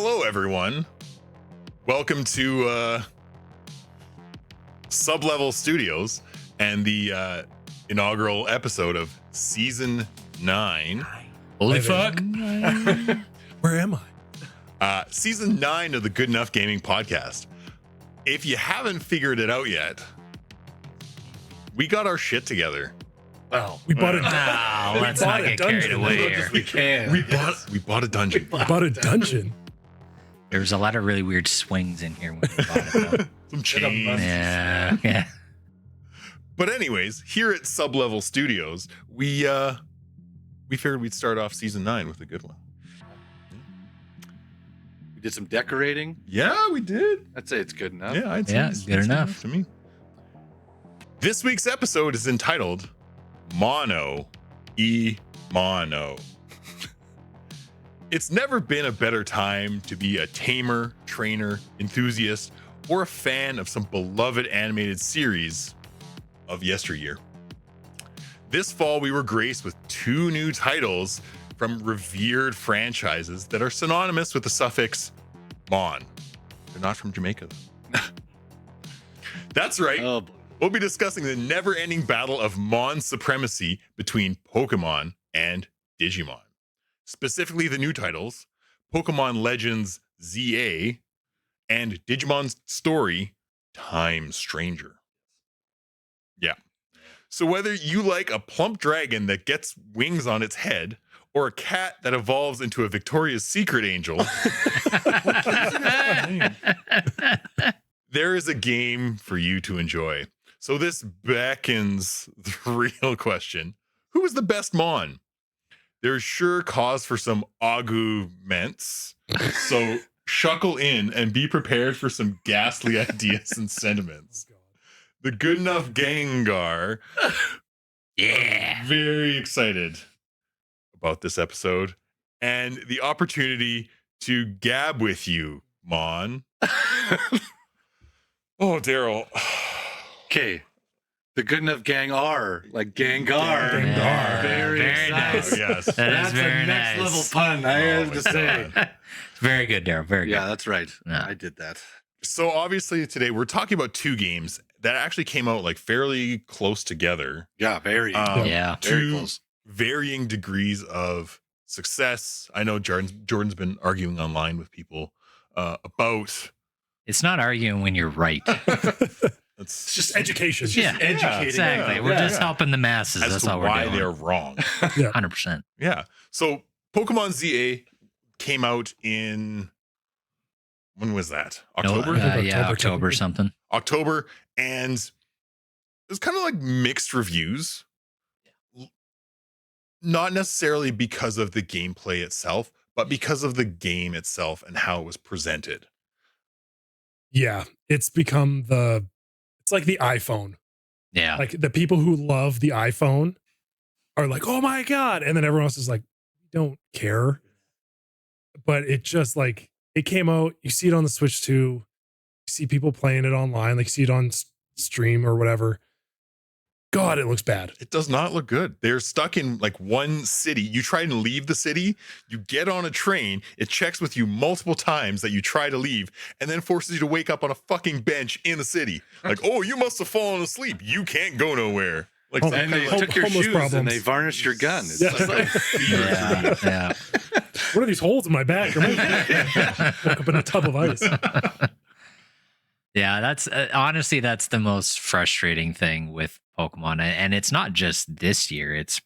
Hello, everyone. Welcome to Sublevel Studios and the inaugural episode of Season 9. Holy fuck. Where am I? Season 9 of the Good Enough Gaming podcast. If you haven't figured it out yet, we got our shit together. Well, we bought a Let's not get carried away here. We can. We bought a dungeon. We bought a dungeon. There was a lot of really weird swings in here when we bought it, though. Some chains. Yeah. But anyways, here at Sublevel Studios, we figured we'd start off Season 9 with a good one. We did some decorating. Yeah, we did. I'd say it's good enough. Yeah, I'd say Yeah, it's good enough to me. This week's episode is entitled Mon-o. It's never been a better time to be a tamer, trainer, enthusiast, or a fan of some beloved animated series of yesteryear. This fall, we were graced with 2 new titles from revered franchises that are synonymous with the suffix Mon. They're not from Jamaica. That's right. Oh, boy. We'll be discussing the never-ending battle of Mon supremacy between Pokemon and Digimon. Specifically, the new titles, Pokemon Legends ZA and Digimon Story Time Stranger. Yeah. So whether you like a plump dragon that gets wings on its head or a cat that evolves into a Victoria's Secret angel, there is a game for you to enjoy. So this beckons the real question. Who is the best Mon? There's sure cause for some Augu-ments. So Shuckle in and be prepared for some ghastly ideas and sentiments. The Good Enough Geng-ar. Yeah. Very excited about this episode and the opportunity to gab with you, Mon. Oh, Daryl. Okay. The Good Enough Geng-ar, like Geng-ar. Geng-ar. Very nice. Oh, yes. That's very a next nice. level pun, I have my to say. God. Very good, Daryl. Very good. Yeah, that's right. Yeah. I did that. So obviously today we're talking about 2 games that actually came out like fairly close together. Yeah, very. Yeah. Very 2 close. varying degrees of success. I know Jordan's been arguing online with people about. It's not arguing when you're right. It's just education. It's just educating. Exactly. Yeah, We're yeah, just yeah. helping the masses. As That's to all we're why doing. they're wrong. 100%. Yeah. So Pokemon ZA came out in, when was that? October? October something. October. And it was kind of like mixed reviews. Not necessarily because of the gameplay itself, but because of the game itself and how it was presented. Yeah, it's become it's like the iPhone. Yeah. Like the people who love the iPhone are like, oh my God. And then everyone else is like, don't care. But it just like, it came out, you see it on the Switch too. You see people playing it online, like see it on stream or whatever. God, it looks bad. It does not look good. They're stuck in like one city. You try and leave the city, you get on a train, it checks with you multiple times that you try to leave, and then forces you to wake up on a fucking bench in the city. Like, oh, you must have fallen asleep. You can't go nowhere. Like, Oh, some And kind they of like, took your homeless shoes problems. and they varnished your gun. It's Yeah. just like, Yeah. What are these holes in my back? Woke up in a tub of ice. Yeah, that's honestly, that's the most frustrating thing with Pokemon. And it's not just this year. It's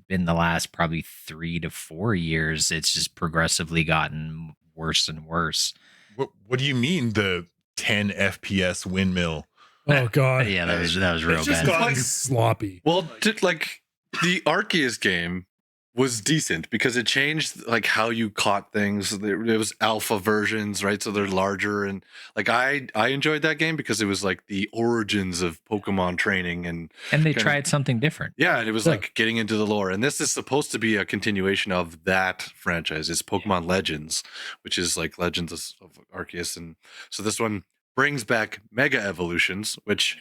been the last probably 3 to 4 years. It's just progressively gotten worse and worse. what do you mean the 10 FPS windmill? Oh God. Yeah, that was real It's just bad. gotten sloppy. well, like the Arceus game was decent because it changed like how you caught things. There was alpha versions, right? So they're larger, and like I enjoyed that game because it was like the origins of Pokemon training, and And they kinda- tried something different. yeah, and it was Yeah. like getting into the lore. And this is supposed to be a continuation of that franchise. It's Pokemon Legends, which is like Legends of Arceus, and so this one brings back Mega Evolutions, which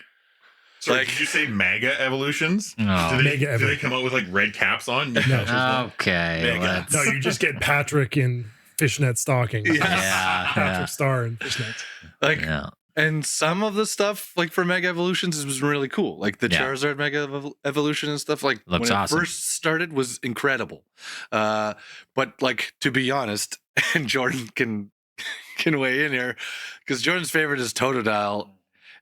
Sorry, Like- did you say MAGA evolutions? Oh. Mega Do they come out with like red caps on? No. Okay. Mega. let's- No, you just get Patrick in fishnet stockings. Yeah. Patrick Star and fishnets. Like, Yeah. and some of the stuff like for Mega Evolutions was really cool. Like the Yeah. Charizard Mega Evolution and stuff. Like Looks when awesome. it first started was incredible. But like to be honest, and Jordan can weigh in here because Jordan's favorite is Totodile,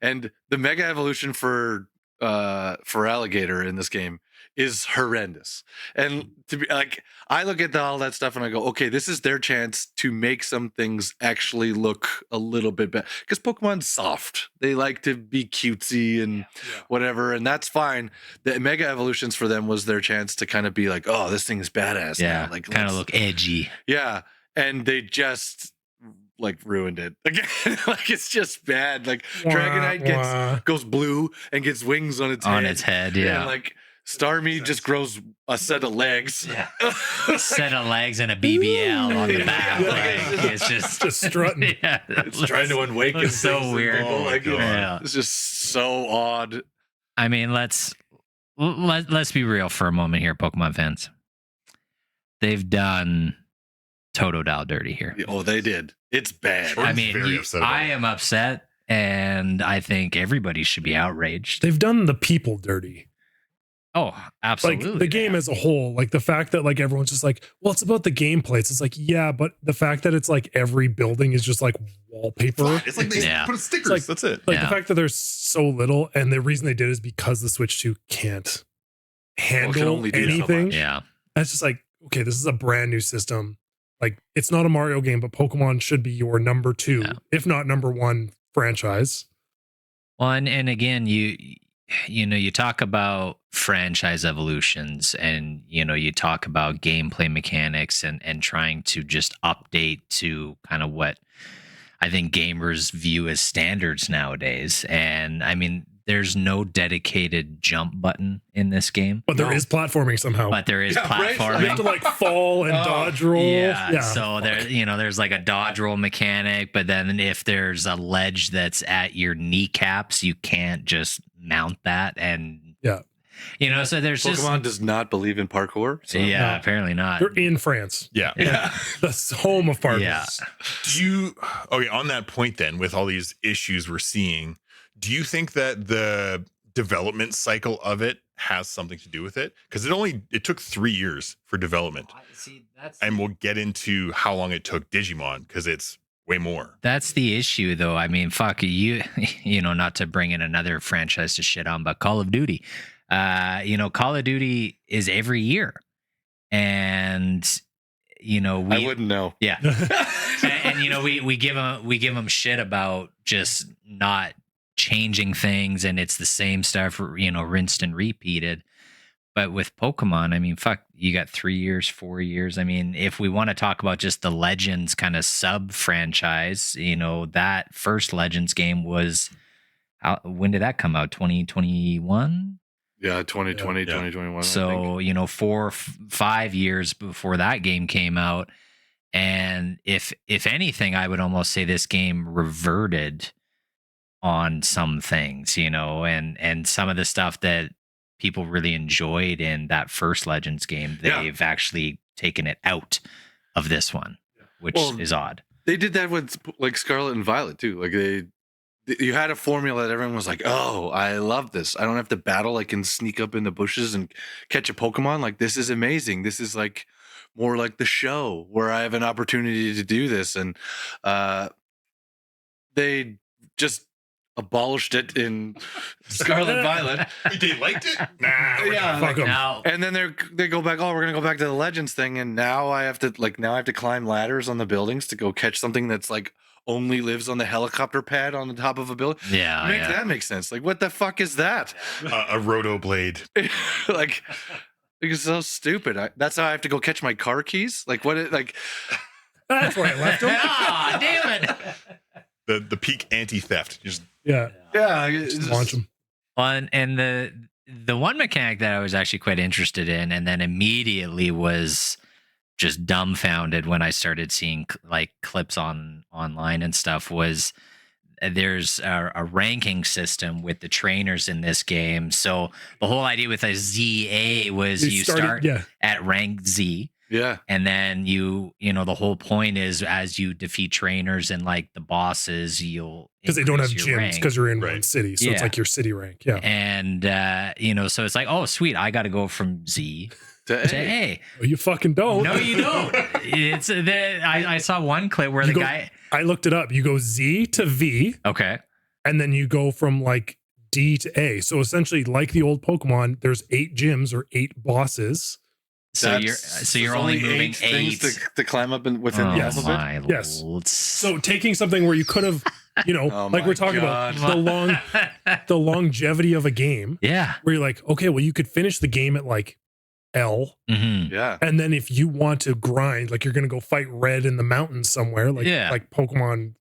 and the Mega Evolution for Alligator in this game is horrendous. And to be like, I look at all that stuff and I go, okay, this is their chance to make some things actually look a little bit better. Because Pokemon's soft. They like to be cutesy and whatever, and that's fine. The Mega Evolutions for them was their chance to kind of be like, oh, this thing's badass. Yeah. now. Like Kind of look edgy. Yeah. And they just like ruined it again. Like it's just bad. Like Dragonite goes blue and gets wings on its head. Yeah. And like Starmie just grows a set of legs. Yeah. Set of legs and a BBL on the back. Yeah. Like, it's just strutting. Yeah, It's trying to awaken. looks so things weird. and like, Yeah. It's just so odd. I mean, let's be real for a moment here, Pokemon fans. They've done Totodile dirty here. Oh, they did. It's bad. Sure. I mean, very upset about I it. am upset, and I think everybody should be outraged. They've done the people dirty. Oh, absolutely. Like the game as a whole, like the fact that like everyone's just like, well, it's about the gameplay. It's like, yeah, but the fact that it's like every building is just like wallpaper. It's like they Yeah. put stickers. It's like- That's it. Like Yeah. the fact that there's so little, and the reason they did is because the Switch 2 can't handle only do so anything. much. Yeah. That's just like, okay, this is a brand new system. Like it's not a Mario game, but Pokemon should be your number 2, Yeah. if not number 1 franchise. Well, and again, you know, you talk about franchise evolutions, and you know, you talk about gameplay mechanics and trying to just update to kind of what I think gamers view as standards nowadays. And I mean, there's no dedicated jump button in this game, But there No. is platforming somehow. but there is Yeah, right. platforming. You have to like fall and dodge roll. Yeah, so there, you know, there's like a dodge roll mechanic, but then if there's a ledge that's at your kneecaps, you can't just mount that, and Yeah. you know, so there's Pokemon does not believe in parkour. just yeah, No. apparently not. They're in France. Yeah. Yeah. The home of parkour. Yeah. Do you okay on that point then, with all these issues we're seeing, do you think that the development cycle of it has something to do with it? Because it took 3 years for development. See, that's And we'll get into how long it took Digimon, because it's way more. That's the issue, though. I mean, fuck you, you know, not to bring in another franchise to shit on, but Call of Duty. You know, Call of Duty is every year, and you know, I wouldn't know. yeah, and you know, we give them shit about just not changing things, and it's the same stuff, you know, rinsed and repeated. But with Pokemon, I mean, fuck, you got 3 years, 4 years. I mean, if we want to talk about just the Legends kind of sub franchise, you know, that first Legends game was, when did that come out? 2021? Yeah, 2020, Yeah. 2021. I think. So, you know, 5 years before that game came out. And if anything, I would almost say this game reverted on some things, you know, and some of the stuff that people really enjoyed in that first Legends game, Yeah. they've actually taken it out of this one, which Well, is odd. They did that with like Scarlet and Violet too. Like you had a formula that everyone was like, "Oh, I love this. I don't have to battle. I can sneak up in the bushes and catch a Pokemon. Like this is amazing. This is like more like the show where I have an opportunity to do this." And they just abolished it in Scarlet and Violet. They liked it? Nah. Yeah, Fuck 'em. Now, And then they go back. Oh, we're gonna go back to the Legends thing, and now I have to climb ladders on the buildings to go catch something that's like only lives on the helicopter pad on the top of a building. yeah, Make yeah. that make sense? Like, what the fuck is that? A roto blade. like, it's so stupid. That's how I have to go catch my car keys. Like, what? Like, That's where I left them. Ah, damn it. The peak anti-theft. Just Yeah. yeah, it's Just launch them. And the one mechanic that I was actually quite interested in, and then immediately was just dumbfounded when I started seeing like clips online and stuff, was there's a ranking system with the trainers in this game. So the whole idea with a ZA was you start Yeah. at rank Z. Yeah. And then the whole point is as you defeat trainers and like the bosses, you'll because they don't have increase your gyms rank. because you're in one Right. city, so it's Yeah. like your city rank. Yeah. And so it's like, oh sweet, I got to go from Z to A. Oh, you fucking don't. No, you don't. It's I saw one clip where You the go- guy. I looked it up. You go Z to V, Okay. and then you go from like D to A. So essentially, like the old Pokemon, there's 8 gyms or 8 bosses. So you're There's only moving 8 things to climb up within oh the alphabet. my Yes. lords. So taking something where you could have, Oh like my we're talking God. about the longevity of a game, Yeah. where you're like, okay, well, you could finish the game at like L, Mm-hmm. Yeah. and then if you want to grind, like you're gonna go fight Red in the mountains somewhere, like Pokemon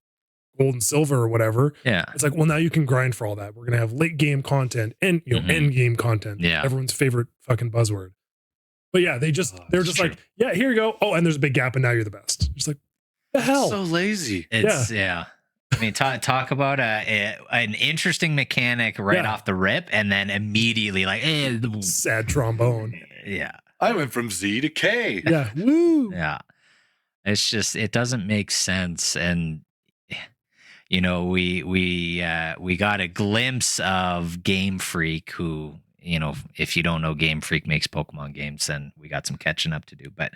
Gold and Silver or whatever. Yeah. It's like, well, now you can grind for all that. We're gonna have late game content and Mhm. end game content. Yeah. Everyone's favorite fucking buzzword. But yeah, they're just it's like, yeah, here you go. Oh, and there's a big gap, and now you're the best. Just like, the hell. So lazy. It's yeah. I mean, talk about an interesting mechanic right Yeah. off the rip, and then immediately like, Sad trombone. yeah, I went from Z to K. Yeah. Woo. yeah. It's just it doesn't make sense, and we got a glimpse of Game Freak, who if you don't know, Game Freak makes Pokemon games, then we got some catching up to do. But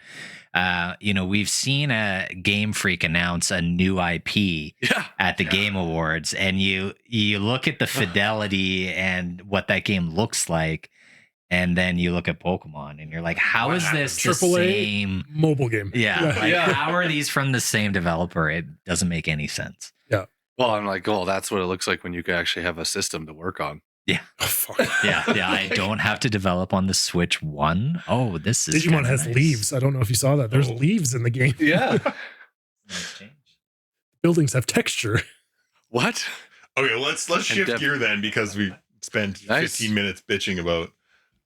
we've seen a Game Freak announce a new IP Yeah. at the Game Awards, and you look at the fidelity and what that game looks like, and then you look at Pokemon and you're like, how is this the AAA same mobile game. yeah, like, Yeah. how are these from the same developer? It doesn't make any sense. Well, I'm like, oh, that's what it looks like when you could actually have a system to work on. Oh, fuck. Yeah, I don't have to develop on the Switch 1. Oh, this is Digimon kinda has nice. leaves. I don't know if you saw that. There's Oh. leaves in the game. Yeah. Nice change. Buildings have texture. What? Okay, let's shift depth. gear then, because we spent Nice. 15 minutes bitching about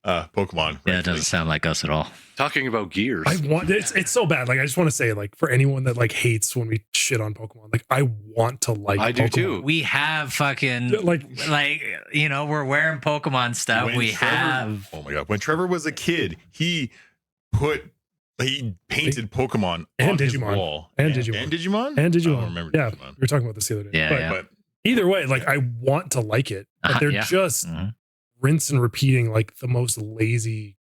Pokemon. Yeah, it rightfully. doesn't sound like us at all. Talking about gears. I want it's so bad. Like I just want to say, like, for anyone that like hates when we shit on Pokemon, like I want to like I do Pokemon. too. We have fucking Like we're wearing Pokemon stuff. When We Trevor- have Oh my god! When Trevor was a kid, he painted Pokemon And on his Digimon. wall. And Digimon. And Digimon. and Digimon. I don't remember Yeah, Digimon. we were talking about this the other day. Yeah, but yeah. But either way, like I want to like it, but they're yeah. just Mhm. rinse and repeating like the most lazy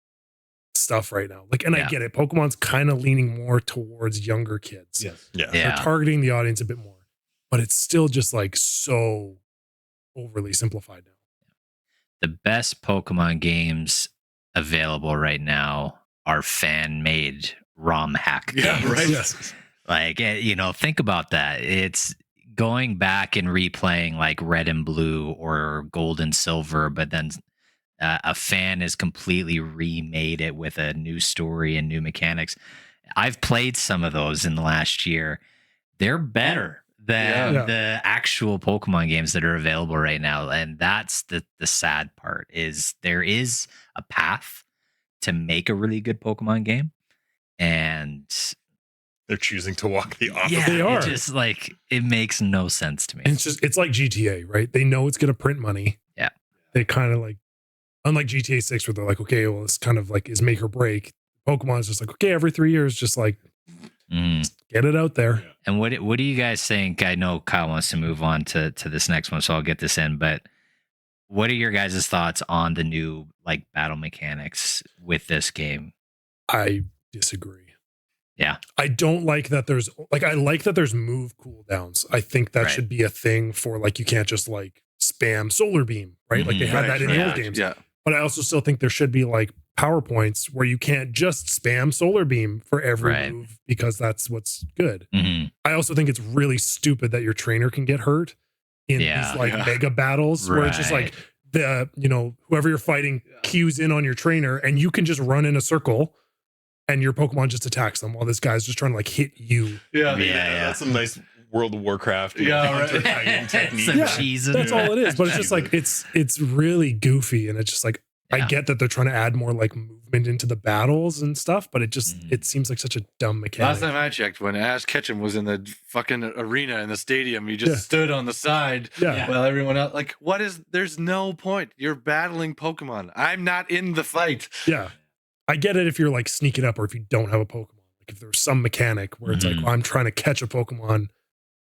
stuff right now. Like, and I Yeah. get it. Pokemon's kind of leaning more towards younger kids. yeah. Yeah. They're targeting the audience a bit more, but it's still just like so overly simplified now. The best Pokemon games available right now are fan-made ROM hack Yeah, games. right. Yes. Like, think about that. It's going back and replaying like Red and Blue or Gold and Silver, but then a fan has completely remade it with a new story and new mechanics. I've played some of those in the last year. They're better than Yeah. the actual Pokemon games that are available right now. And that's the sad part, is there is a path to make a really good Pokemon game. And They're choosing to walk the opposite. yeah, They are. it just like it makes no sense to me. And it's like GTA, right? They know it's going to print money. Yeah. They kind of like, unlike GTA 6, where they're like, okay, well, it's kind of like is make or break. Pokemon is just like, okay, every 3 years, just like Mm. get it out there. And what do you guys think? I know Kyle wants to move on to this next one, so I'll get this in. But what are your guys' thoughts on the new like battle mechanics with this game? I disagree. Yeah. I don't like that there's like, I like that there's move cooldowns. I think that Right. should be a thing for like, you can't just like spam solar beam, right? Like they Mhm. had Right, that in right. the old games. Yeah. But I also still think there should be like PowerPoints where you can't just spam solar beam for every Right. move because that's what's good. Mm-hmm. I also think it's really stupid that your trainer can get hurt in Yeah. these like Yeah. mega battles where it's just like the, whoever you're fighting cues in on your trainer and you can just run in a circle and your Pokemon just attacks them while this guy's just trying to like hit you. Yeah. Yeah. That's some nice World of Warcraft. Yeah, right. hunter-tying technique. Some Yeah, cheese in That's it. all it is. But it's just like it's really goofy and it's just like I Yeah. get that they're trying to add more like movement into the battles and stuff, but it Mhm. seems like such a dumb mechanic. Last time I checked, when Ash Ketchum was in the fucking arena in the stadium, he just Yeah. stood on the side Yeah. while everyone else, like, there's no point. You're battling Pokemon. I'm not in the fight. Yeah. I get it if you're like sneaking up or if you don't have a Pokemon. Like if there's some mechanic where it's like, Mhm. well, I'm trying to catch a Pokemon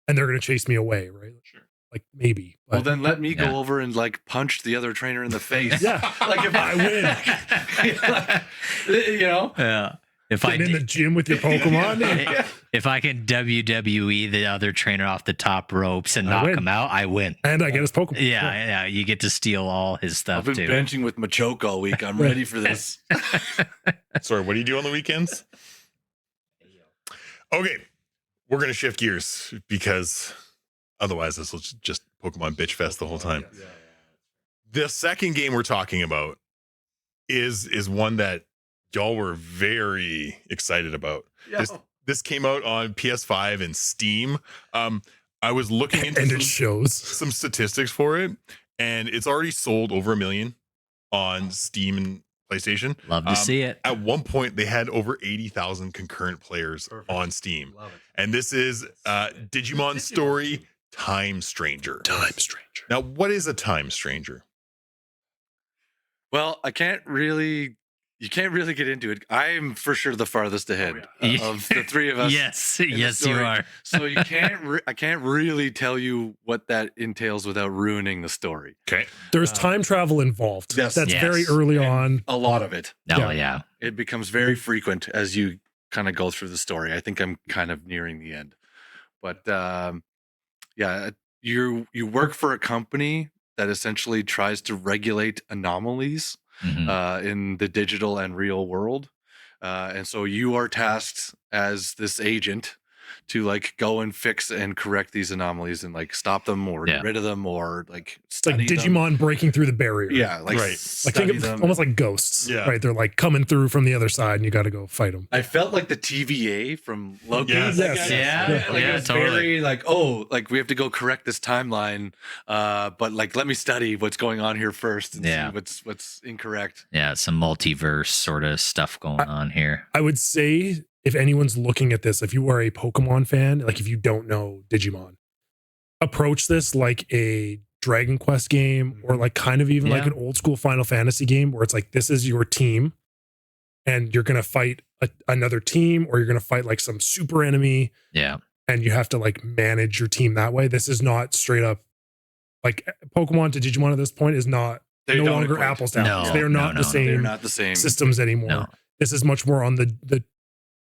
and they're going to chase me away, right? Sure. Like maybe. Well, But then let me Yeah. go over and like punch the other trainer in the face. yeah, Like if I win. you know. Yeah. If I Getting in the did- gym with your Pokemon. if I can WWE the other trainer off the top ropes and I knock win. him out, I win. And I get his Pokemon. Yeah, you get to steal all his I've stuff been too. benching with Machoke all week. I'm ready for this. Sorry, what do you do on the weekends? Okay, we're gonna shift gears because otherwise this will just Pokemon bitch fest the whole time. The second game we're talking about is one that y'all were very excited about. This came out on PS5 and Steam. I was looking into And some, it shows. some statistics for it, and it's already sold over 1 million on Steam and PlayStation. Love to see it. At one point, they had over 80,000 concurrent players on Steam. Love it. And this is Digimon Story Time Stranger. Time Stranger. Now, what is a Time Stranger? Well, you can't really get into it. I am for sure the farthest ahead of the three of us. Yes, the yes, you story. are. So you can't. I can't really tell you what that entails without ruining the story. Okay. There's time travel involved. Yes. That's Yes. very early And on. A lot of it. No, Yeah. yeah. It becomes very frequent as you kind of go through the story. I think I'm kind of nearing the end, but yeah, you work for a company that essentially tries to regulate anomalies Mhm. in the digital and real world, and so you are tasked as this agent to like go and fix and correct these anomalies and like stop them or Yeah. get rid of them or like It's like study them. Digimon breaking through the barrier. Yeah, like Right. Like study think of them. almost like ghosts. Yeah. Right. They're like coming through from the other side and you got to go fight them. I felt like the TVA from Loki. Yes. Yes. Yeah, Like, yeah, it was totally. very like, oh, like we have to go correct this timeline, but like let me study what's going on here first and Yeah. see what's incorrect. Yeah, some multiverse sort of stuff going on here. I would say if anyone's looking at this, if you are a Pokemon fan, like if you don't know Digimon, approach this like a Dragon Quest game or like kind of even like Yeah. an old school Final Fantasy game where it's like this is your team and you're going to fight another team or you're going to fight like some super enemy Yeah. and you have to like manage your team that way. This is not straight up like Pokemon to Digimon at this point is not They no don't longer equate. apples to No, apples. They are no, not no, the no. same They're not the same. systems anymore. No. This is much more on the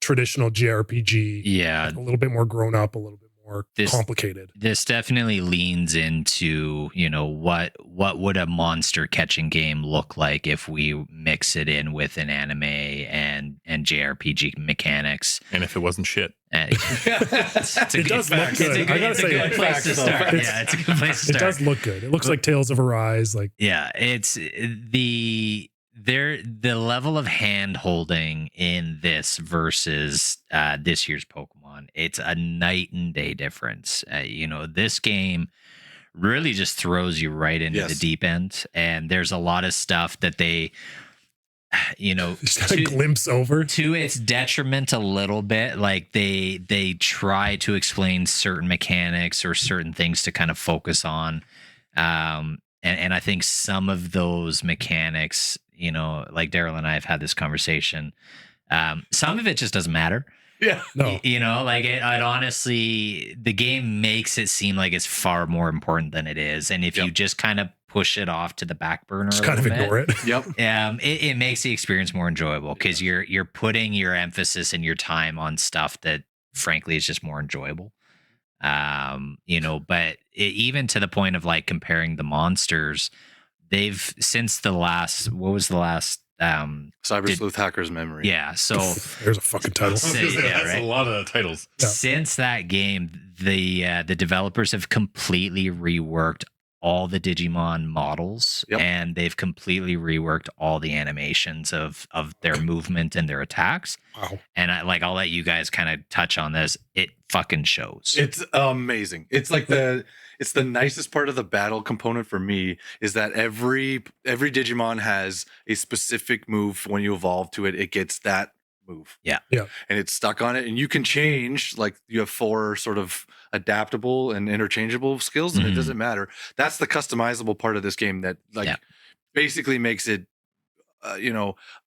traditional JRPG, Yeah. like a little bit more grown up, a little bit more This- complicated. This definitely leans into, what would a monster catching game look like if we mix it in with an anime and JRPG mechanics. And if it wasn't shit. And it's a It good- does look it's good. a I good, gotta it's a say, good place to facts, though. start. It's- Yeah, it's a good place to It start. does look good. It looks like Tales of Arise. Like Yeah, it's the level of hand holding in this versus this year's Pokemon. It's a night and day difference. This game really just throws you right into the Yes. deep end, and there's a lot of stuff that they, just got a to- glimpse over. to its detriment a little bit, like they try to explain certain mechanics or certain things to kind of focus on, and I think some of those mechanics, like Daryl and I have had this conversation, some of it just doesn't matter. Yeah. No, Like it honestly, the game makes it seem like it's far more important than it is, and if Yep. you just kind of push it off to the back burner, just a kind of little bit, ignore it. Yep. it makes the experience more enjoyable because you're putting your emphasis and your time on stuff that frankly is just more enjoyable. But even to the point of like comparing the monsters, they've since the last, what was the last Cyber Did- Sleuth Hacker's Memory. yeah, so There's a fucking title. Yeah, That's right. a lot of titles. Yeah. since that game, the developers have completely reworked all the Digimon models, Yep. and they've completely reworked all the animations of their movement and their attacks. Wow. And I'll let you guys kind of touch on this. It fucking shows. It's amazing. It's like the nicest part of the battle component for me is that every Digimon has a specific move. When you evolve to it, it gets that move. Yeah. Yeah. And it's stuck on it. And you can change, like you have 4 sort of adaptable and interchangeable skills, and it Mhm. doesn't matter. That's the customizable part of this game that like Yeah. basically makes it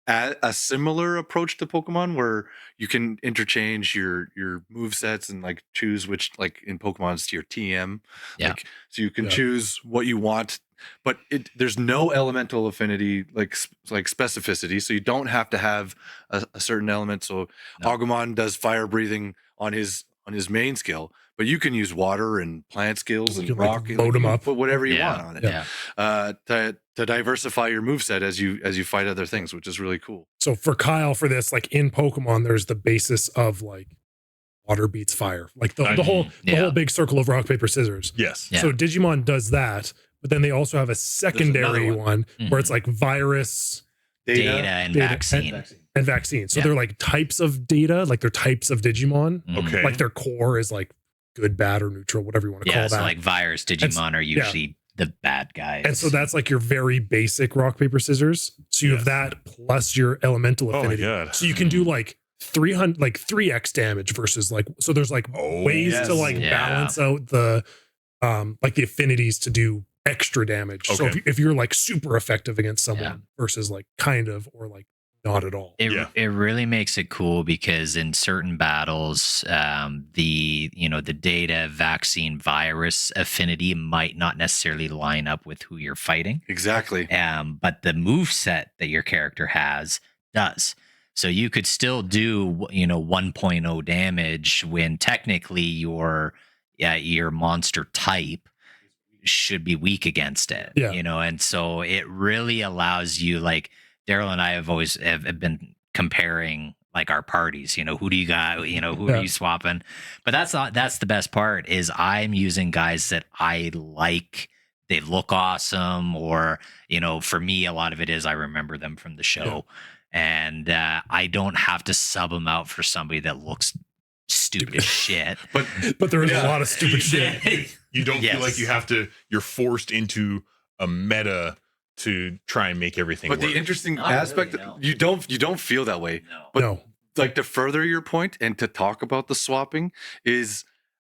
a similar approach to Pokemon where you can interchange your move sets and like choose which, like in Pokemon it's your TM. Yeah. Like, so you can Yeah. choose what you want, but there's no elemental affinity like specificity. So you don't have to have a certain element. So No. Augu-ments does fire breathing on his main skill, but you can use water and plant skills You and can, like, rock. load 'em you can up. put whatever you Yeah. want on it. Yeah. To diversify your moveset as you fight other things, which is really cool. So for Kyle, for this, like in Pokemon, there's the basis of like water beats fire, like the whole big circle of rock paper scissors. Yes. Yeah. So Digimon does that, but then they also have a secondary another one where it's like virus Data and Data vaccine. and vaccine. So Yeah. they're like types of data, like they're types of Digimon. Mhm. Okay. Like their core is like good, bad, or neutral, whatever you want to Yeah, call so that. like virus Digimon are usually the bad guys. And so that's like your very basic rock, paper, scissors. So you have that plus your elemental Oh my affinity. god. So you can do like 300, like 3x damage versus like, so there's like Oh, ways yes. to like Yeah. balance out the, like the affinities to do extra damage. So Okay. if you're like super effective against someone Yeah. versus like kind of, or like not at all. It, Yeah. it really makes it cool because in certain battles, the data vaccine virus affinity might not necessarily line up with who you're fighting. Exactly. But the move set that your character has does. So you could still do 1.0 damage when technically your monster type should be weak against it. Yeah. And so it really allows you, like Daryl and I have always have been comparing like our parties, who do you got, who are you swapping? But that's the best part is I'm using guys that I like. They look awesome, or, for me, a lot of it is I remember them from the show, and I don't have to sub them out for somebody that looks stupid as shit. But there is a lot of stupid shit. You don't feel Yes. like you're forced into a meta to try and make everything But work. the interesting Not aspect, really, no. you don't feel that way. No. But No. like to further your point and to talk about the swapping is,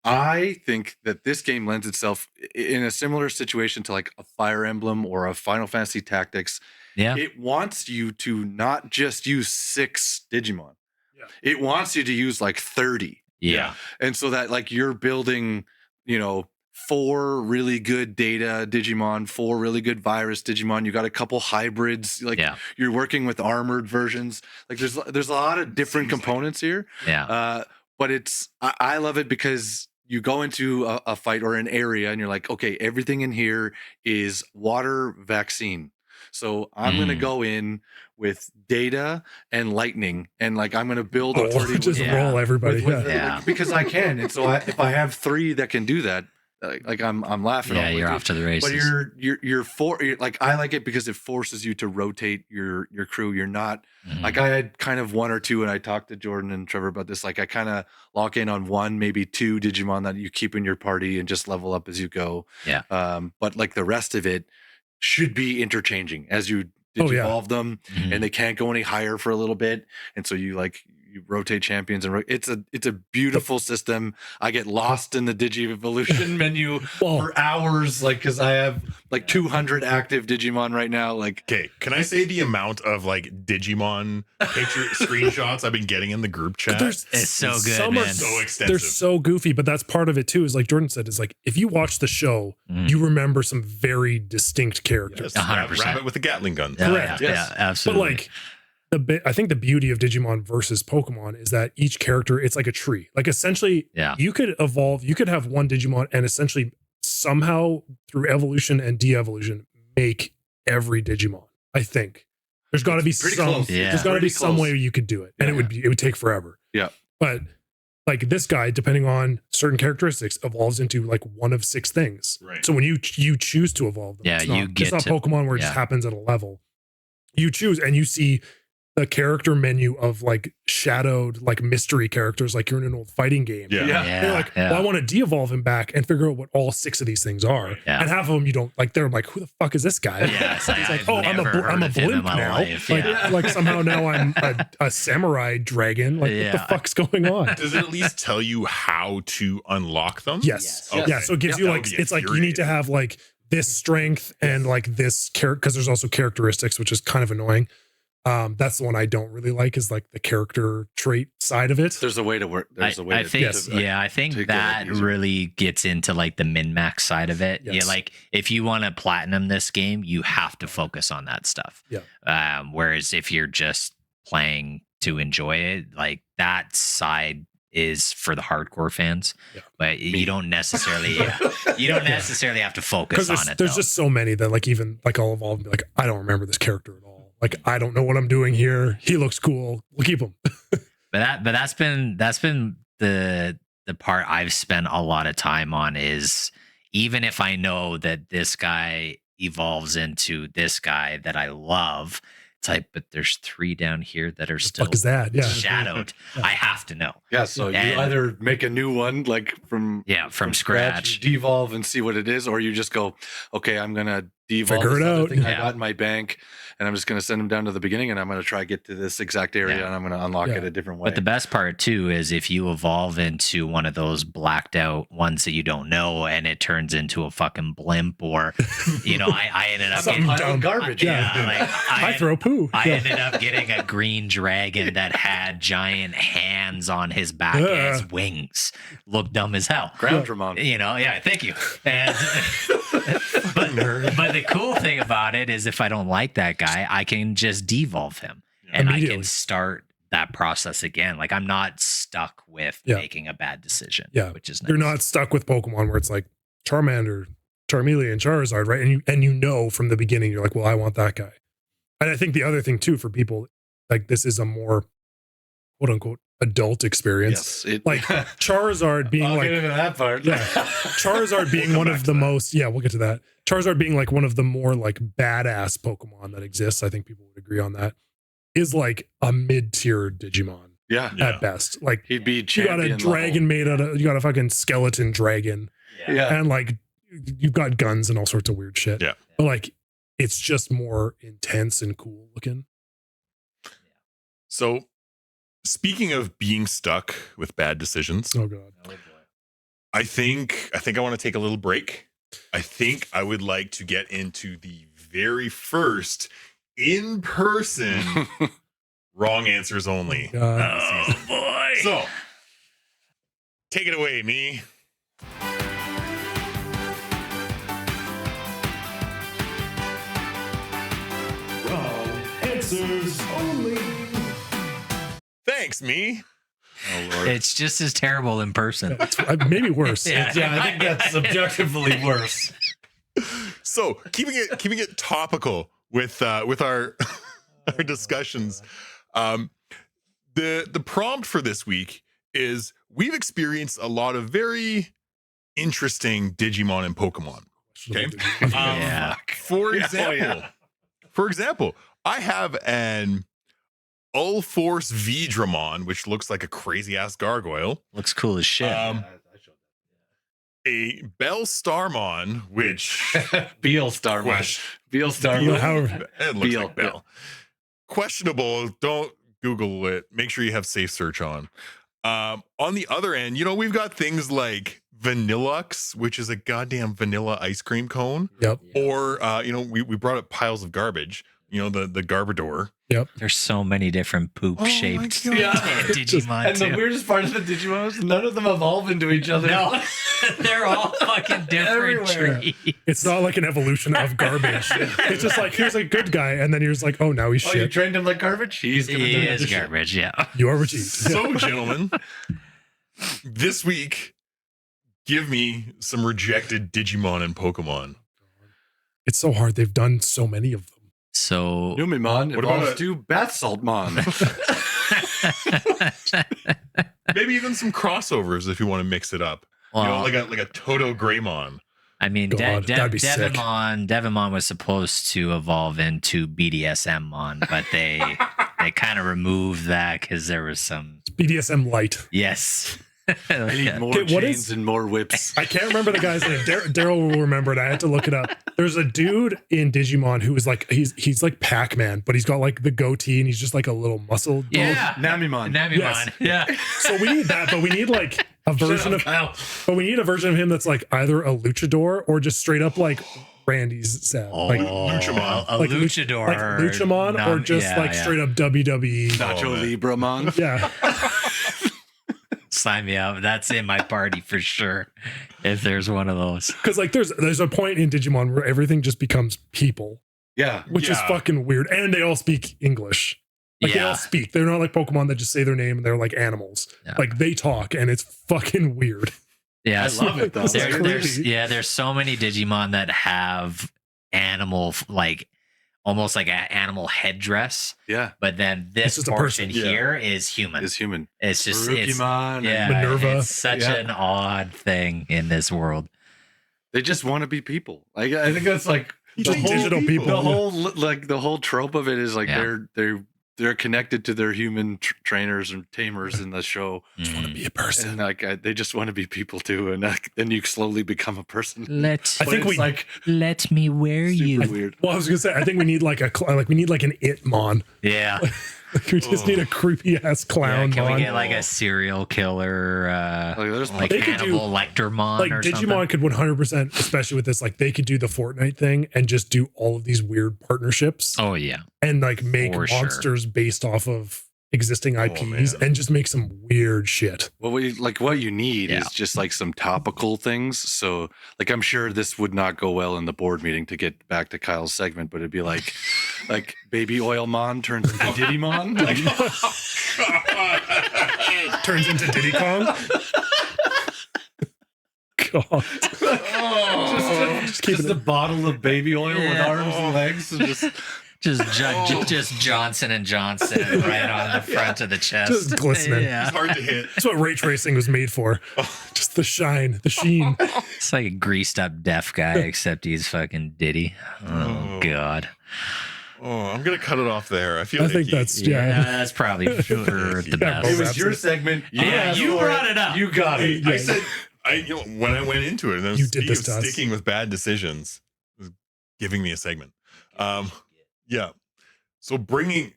I think that this game lends itself in a similar situation to like a Fire Emblem or a Final Fantasy Tactics. Yeah. It wants you to not just use 6 Digimon. Yeah. It wants you to use like 30. Yeah. And so that like you're building, 4 really good data Digimon, 4 really good virus Digimon. You got a couple hybrids, like Yeah. you're working with armored versions. Like there's a lot of different components here. Yeah. But I love it because you go into a fight or an area and you're like, okay, everything in here is water vaccine. So I'm gonna go in with data and lightning, and like I'm gonna build a party Just with, Yeah. roll everybody. with- yeah. like, because I can. And so if I have 3 that can do that, like I'm laughing. Yeah, all you're like, off to the races. But you're like, I like it because it forces you to rotate your crew. You're not Mhm. like, I had kind of 1 or 2, and I talked to Jordan and Trevor about this. Like I kind of lock in on 1, maybe 2 Digimon that you keep in your party and just level up as you go. Yeah. But like the rest of it should be interchanging as you evolve them, Mhm. and they can't go any higher for a little bit. And so you rotate champions, and it's a beautiful system. I get lost in the Digi-evolution menu for hours, like because I have like 200 active Digimon right now. Like, Okay, can I say the amount of like Digimon picture screenshots I've been getting in the group chat? It's so good, some are man. so They're extensive. so goofy, but that's part of it too. Is like Jordan said, is like if you watch the show, Mhm. you remember some very distinct characters. Yes, 100%. Rabbit with a Gatling gun. Yeah, Correct, Yeah, yes. yeah, But absolutely. like I think the beauty of Digimon versus Pokemon is that each character, it's like a tree. Like essentially, Yeah. you could evolve. You could have one Digimon and essentially somehow through evolution and de-evolution make every Digimon. I think there's got to be pretty some. close. Yeah. There's got to be Pretty some close. way you could do it, and Yeah. it would take forever. Yeah. But like this guy, depending on certain characteristics, evolves into like one of 6 things. Right. So when you choose to evolve them, Yeah, it's not, you get it's not to- Pokemon where it just yeah. happens at a level. You choose and you see the character menu of like shadowed like mystery characters, like you're in an old fighting game. Yeah. Yeah. Yeah, They're like, well, I want to de-evolve him back and figure out what all 6 of these things are. Yeah. And half of them you don't like. They're like, who the fuck is this guy? Yeah, it's like, It's like, I've oh, I'm a never heard of him in blimp my now. life. Like, Yeah. like somehow now I'm a samurai dragon. Like, what Yeah. the fuck's going on? Does it at least tell you how to unlock them? Yes. Yes. Yeah. So it gives Yeah, you that like, would be it's like you need to have like this strength and like this character, because there's also characteristics, which is kind of annoying. That's the one I don't really like, is like the character trait side of it. There's a way to work. There's a way I to think, yes. I think take that it easier. really gets into like the min-max side of it. Yes. Yeah, like if you want to platinum this game, you have to focus on that stuff. Yeah. Whereas if you're just playing to enjoy it, like that side is for the hardcore fans. Yeah. But you don't necessarily necessarily have to focus Because on it. there's though. just so many that like even like I'll evolve and be like, I don't remember this character at all. Like I don't know what I'm doing here. He looks cool. We'll keep him. But that's been the part I've spent a lot of time on, is even if I know that this guy evolves into this guy that I love, it's like, but there's 3 down here that are still Fuck is that? Yeah. shadowed. Yeah. I have to know. Yeah, so you And- either make a new one like from scratch. devolve and see what it is, or you just go, okay, I'm gonna devolve Figure it this other out. thing I Yeah. got in my bank, and I'm just gonna send them down to the beginning, and I'm gonna try get to this exact area, Yeah. and I'm gonna unlock Yeah. it a different way. But the best part too is if you evolve into one of those blacked out ones that you don't know, and it turns into a fucking blimp, or I ended up Something getting dumb. garbage. yeah, like I throw poo. I Yeah. ended up getting a green dragon that had giant hands on his back as wings. Looked dumb as hell. Ground Dramon. Thank you. And but the cool thing about it is if I don't like that guy, I can just devolve him and I Immediately. can start that process again. Like I'm not stuck with Yeah. making a bad decision. Yeah. Which is nice. You're not stuck with Pokemon where it's like Charmander, Charmeleon, Charizard, right? And you know from the beginning, you're like, well, I want that guy. And I think the other thing too, for people, like this is a more quote unquote adult experience. Yes, Like Charizard being I'll like, get into that part. yeah, Charizard being one of the most, yeah, we'll get to that. Charizard being like one of the more like badass Pokemon that exists. I think people would agree on that. Is like a mid-tier Digimon yeah, Yeah. at best. Like he'd be you champion got a level. dragon made out of, you got a fucking skeleton dragon, Yeah, and like you've got guns and all sorts of weird shit. Yeah. But like it's just more intense and cool looking. So, speaking of being stuck with bad decisions, Oh god. I think I want to take a little break. I think I would like to get into the very first in-person wrong answers only. God. season. boy. So, take it away, me. Wrong answers only. Thanks, me. oh lord. It's just as terrible in person. Maybe worse. Yeah. I think that's subjectively worse. So, keeping it topical with our our discussions. The prompt for this week is we've experienced a lot of very interesting Digimon and Pokemon. Okay. Yeah. For example, I have an Ulforce Vidramon, which looks like a crazy ass gargoyle. Looks cool as shit. A Bellstarmon, which Beal Starman. Question- Beal Beal, Starman. however, it looks Beal, like Bell. Questionable. Don't Google it. Make sure you have safe search on. On the other end, we've got things like Vanillux, which is a goddamn vanilla ice cream cone, yep. or we brought up piles of garbage. The Garbodor. There's so many different poop Oh my shaped God. Digimon And the too. weirdest part of the Digimon is none of them evolve into each other. No, they're all fucking different Everywhere. trees. It's not like an evolution of garbage. It's just like here's a good guy, and then you're just like, oh, now he's Oh, you shit. trained him like garbage? He's gonna He do is this shit. garbage, yeah. You are Vegeta. So, gentlemen, this week, give me some rejected Digimon and Pokemon. It's so hard. They've done so many of them. So Numemon What about evolves to Bath Saltmon. Maybe even some crossovers if you want to mix it up. well, like a Toto Greymon. I mean, God, that'd be sick. Devimon was supposed to evolve into BDSMmon, but they kind of removed that because there was some It's BDSM light. yes. I need more Okay, what chains is- and more whips. I can't remember the guy's name. Daryl will remember it. I had to look it up. There's a dude in Digimon who is like he's like Pac-Man, but he's got like the goatee and he's just like a little muscle. Yeah. Namimon. Devimon. Yes. Yeah. So we need that, but we need like a version of Kyle. but we need a version of him that's like either a luchador or just straight up like Randy's said. Oh, Like Luchamon. a Like luchador, like Luchamon, or just like straight up WWE. Nacho man. Libramon. Yeah. Sign me up. That's in my party for sure. If there's one of those. Because like there's a point in Digimon where everything just becomes people, Yeah. which is Yeah. fucking weird. And they all speak English. Like they all speak. They're not like Pokemon that just say their name and they're like animals. Yeah. Like they talk and it's fucking weird. Yeah, I love it though. It's There, creepy. there's so many Digimon that have animal like almost like an animal headdress, Yeah. but then It's this just a portion person. here is human. Is human. It's just it's Pokemon. yeah, Minerva. it's such Yeah. an odd thing in this world. They just want to be people. Like I think that's like Just digital people. the whole like the whole trope of it is like Yeah. they're connected to their human trainers and tamers in the show, Just want to be a person. and like they just want to be people too, and then you slowly become a person. Let I think But it's we like let me wear super weird. Well, I was gonna say, I think we need like we need like an Itmon. Yeah. Like we just need a creepy ass Yeah, clown can we mon. get like a serial killer Like, there's like They could do- Hannibal Lectermon Like or Digimon something? could 100%, especially with this, like they could do the Fortnite thing and just do all of these weird partnerships Oh yeah. and like make For sure. monsters based off of existing IPs man. and just make some weird shit. what you need Yeah. is just like some topical things. So like I'm sure this would not go well in the board meeting, to get back to Kyle's segment, but it'd be like baby oil mon turns into Digimon. Like, Turns into Diddy Kong. God. just keeping a it- bottle of baby oil with Yeah. arms and legs, and just Just Johnson and Johnson right on the front of the chest. Just glistening. Yeah. It's hard to hit. That's what ray tracing was made for. Just the shine, the sheen. It's like a greased up deaf guy, except he's fucking Diddy. Oh God. Oh, I'm gonna cut it off there. I feel I like think that's Yeah, that's probably for the Yeah, best. it it was was your segment. Yeah, you brought it up. You got it. I said when I went into it, and then You did this to us. sticking with bad decisions, was giving me a segment. Yeah. So bringing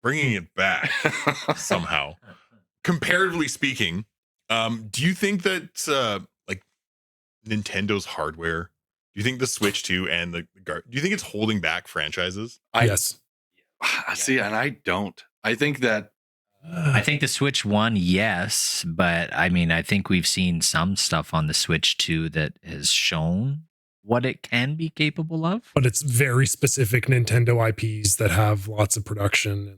it back somehow, comparatively speaking, do you think that like Nintendo's hardware? Do you think the Switch 2 and do you think it's holding back franchises? Yes. See, and I don't. I think that I think the Switch 1, yes, but I mean, I think we've seen some stuff on the Switch 2 that has shown what it can be capable of. But it's very specific Nintendo IPs that have lots of production and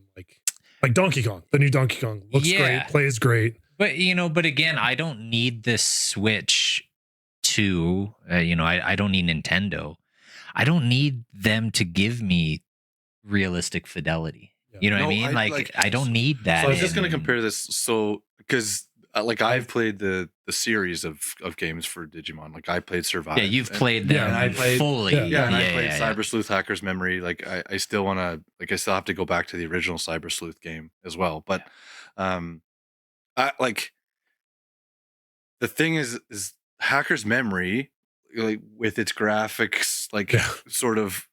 like Donkey Kong. The new Donkey Kong looks Yeah. great, plays great. But but again, I don't need the Switch 2. I don't need Nintendo. I don't need them to give me realistic fidelity. Yeah. You know what I No, mean? I- Like, I don't need that. So I was just going to in- compare this. So because like I've played the series of games for Digimon. Like I played Survive. Yeah, you've and- played them Yeah, and I played- fully. yeah, and I played Cyber Sleuth Hacker's Memory. Like I still want to, like I still have to go back to the original Cyber Sleuth game as well. But I like the thing is Hacker's Memory, like with its graphics, like Yeah. sort of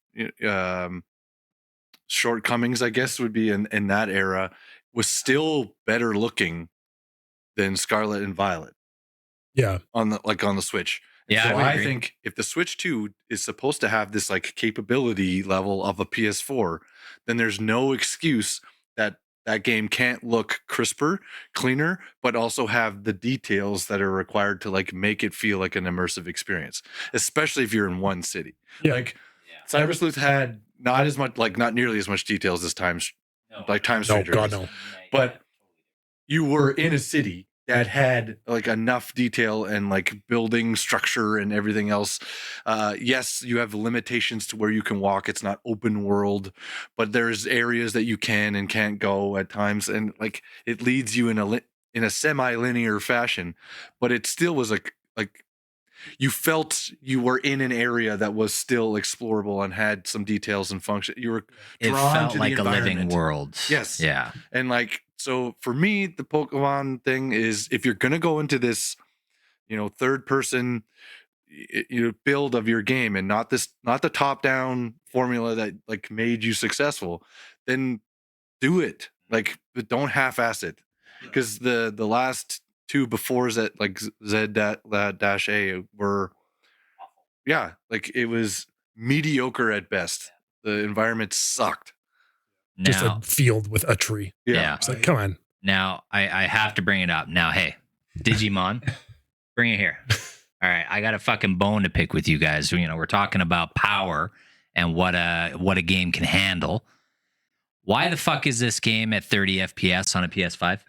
shortcomings, I guess would be in that era, was still better looking than Scarlet and Violet Yeah. on the Switch. Yeah, So I would I agree. think if the Switch 2 is supposed to have this like capability level of a PS4, then there's no excuse that that game can't look crisper, cleaner, but also have the details that are required to like make it feel like an immersive experience, especially if you're in one city. Yeah. Like Cyber Sleuth had not nearly as much details as Time No, Stranger. God, is. no. But you were in a city that had like enough detail and like building structure and everything else. Yes, you have limitations to where you can walk. It's not open world, but there's areas that you can and can't go at times, and like it leads you in a semi-linear fashion. But it still was like you felt you were in an area that was still explorable and had some details and function. You were It drawn felt to the like a living environment. world. Yes. Yeah. And like, so for me, the Pokemon thing is if you're going to go into this, third person, build of your game and not the top down formula that like made you successful, then do it. Like, but don't half ass it. Because the last two before Z, like Z-A were, yeah, like it was mediocre at best. The environment sucked. Just Now, a field with a tree. yeah. It's like, come on. Now I have to bring it up. Now, hey, Digimon, bring it here. All right, I got a fucking bone to pick with you guys. You know, we're talking about power and what a game can handle. Why the fuck is this game at 30 FPS on a PS5?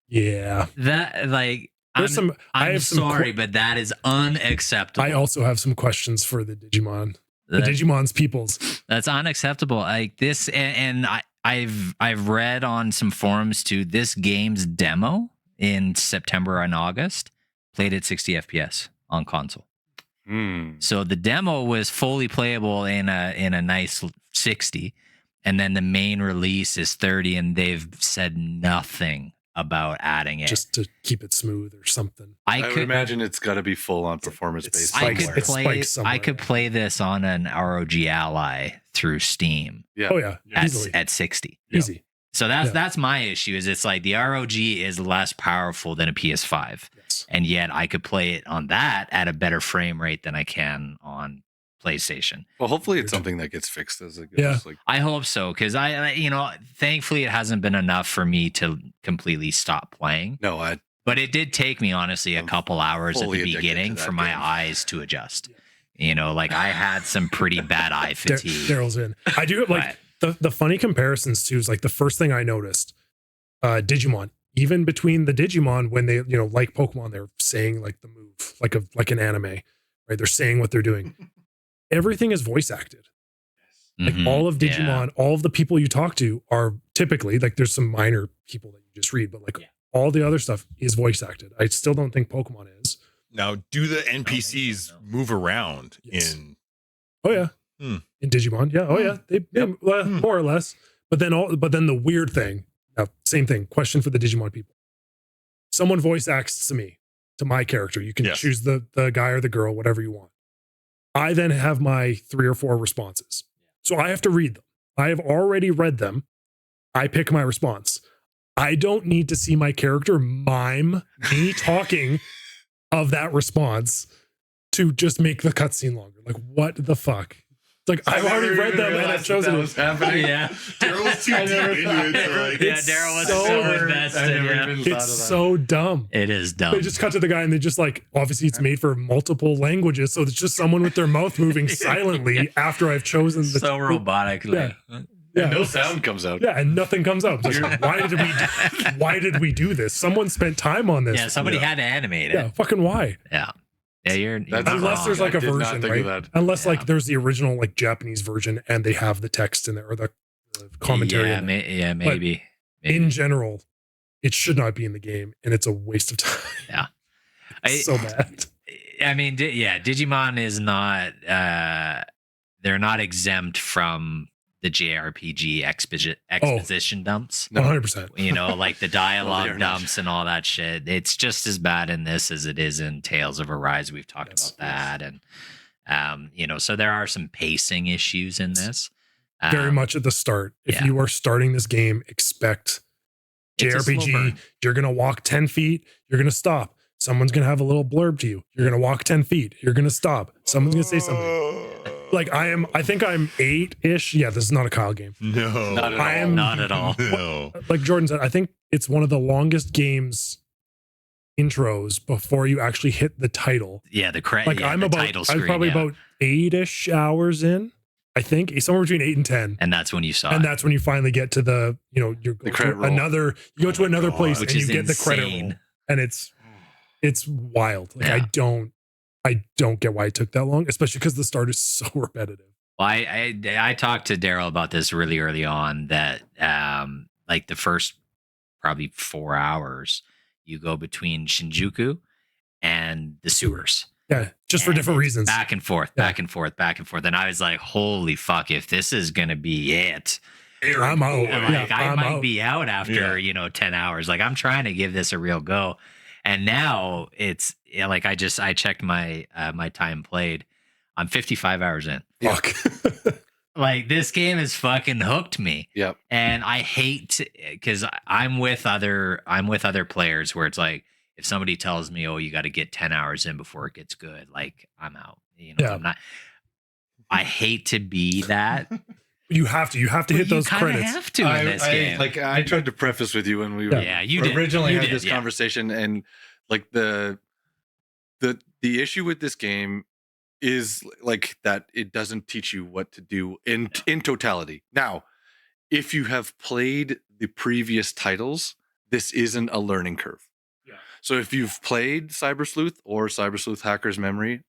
Yeah. That like There's I'm have some sorry, but that is unacceptable. I also have some questions for the Digimon. The That- Digimon's peoples. That's unacceptable. Like this, and I've read on some forums too. This game's demo in September and August played at 60 FPS on console. So the demo was fully playable in a nice 60, and then the main release is 30, and they've said nothing about adding it. Just to keep it smooth or something. I would imagine it's got to be full on performance based. I somewhere. could play this on an ROG Ally through Steam. Yeah. Oh yeah. Easily. At 60. Easy. So that's my issue. Is it's like the ROG is less powerful than a PS5, Yes. and yet I could play it on that at a better frame rate than I can on PlayStation. Well, hopefully it's something that gets fixed as it goes. Yeah. Like, I hope so, because thankfully it hasn't been enough for me to completely stop playing. no, But it did take me honestly a I'm couple hours at fully the addicted beginning to that for my game. eyes to adjust. You know, like I had some pretty bad eye fatigue. Daryl's in. I do like the funny comparisons too. Is like the first thing I noticed. Digimon, even between the Digimon when they like Pokemon, they're saying like the move like an anime, right? They're saying what they're doing. Everything is voice acted. Like Mhm. all of Yeah. Digimon, all of the people you talk to are typically like there's some minor people that you just read, but like all the other stuff is voice acted. I still don't think Pokemon is. Now, do the NPCs move around Yes. in? Oh yeah, in Digimon, yeah. Oh yeah, they well, more or less. But then the weird thing. Now, same thing. Question for the Digimon people. Someone voice acts to my character. You can Yes. choose the guy or the girl, whatever you want. I then have my 3 or 4 responses. So I have to read them. I have already read them. I pick my response. I don't need to see my character mime me talking of that response to just make the cutscene longer. Like, what the fuck? It's like, I've already read them and I've chosen that it. was happening. Yeah. Daryl was too deep into it. So like, Yeah, It's Daryl was so- so I invested. never Yeah. even thought of It's that. so dumb. It is dumb. They just cut to the guy and they just like, obviously it's made for multiple languages. So it's just someone with their mouth moving silently after I've chosen the. so robotic. Like, Yeah. No sound comes out. Yeah, and nothing comes up. It's like, why did we do this? Someone spent time on this. Yeah, somebody had to animate it. Yeah, fucking why? Yeah. Yeah, you're That's not Unless wrong. there's like I a did not version, think of right? that. Unless Yeah. like there's the original like Japanese version and they have the text in there or the commentary. Yeah, in there. maybe. In general, it should not be in the game, and it's a waste of time. Yeah. So bad. I mean, Digimon is not. They're not exempt from the JRPG exposition dumps. No. 100%. You know, like the Well, dialogue they are not. dumps and all that shit. It's just as bad in this as it is in Tales of Arise. We've talked Yes, about that, and so there are some pacing issues in this. Very much at the start. If yeah. you are starting this game, expect It's a slow JRPG. burn. You're going to walk 10 feet. You're going to stop. Someone's going to have a little blurb to you. You're going to walk 10 feet. You're going to stop. Someone's going to say something. Like I think I'm 8-ish. Yeah, this is not a Kyle game. no, Not at I all. am Not at all. No. Like Jordan said, I think it's one of the longest games intros before you actually hit the title. Yeah, the Like the title screen. I'm probably yeah. about 8-ish hours in. I think somewhere between 8 and 10. and that's when you saw And it. that's when you finally get to the, you're The credit roll. you go to another God. place Which and you is get the credit roll. insane. And it's wild. Like Yeah. I don't get why it took that long, especially because the start is so repetitive. Well, I talked to Daryl about this really early on that like the first probably 4 hours you go between Shinjuku and the sewers. Yeah, just for And different it's reasons. Back and forth, Yeah. back and forth, back and forth. And I was like, holy fuck, if this is gonna be it. I'm out. And, like I I'm might out. be out after, Yeah. 10 hours. Like I'm trying to give this a real go. And now it's like I checked my my time played. I'm 55 hours in. Fuck. Like this game has fucking hooked me. Yep. And I hate because I'm with other players where it's like if somebody tells me, oh, you got to get 10 hours in before it gets good, like I'm out. Yeah. I'm not. I hate to be that. You have to hit those You kinda credits. have to in this game. I tried to preface with you when we Yeah, you did. originally You had did, this yeah. conversation, and like the issue with this game is like that it doesn't teach you what to do in totality. Now, if you have played the previous titles, this isn't a learning curve. Yeah. So if you've played Cyber Sleuth or Cyber Sleuth Hacker's Memory,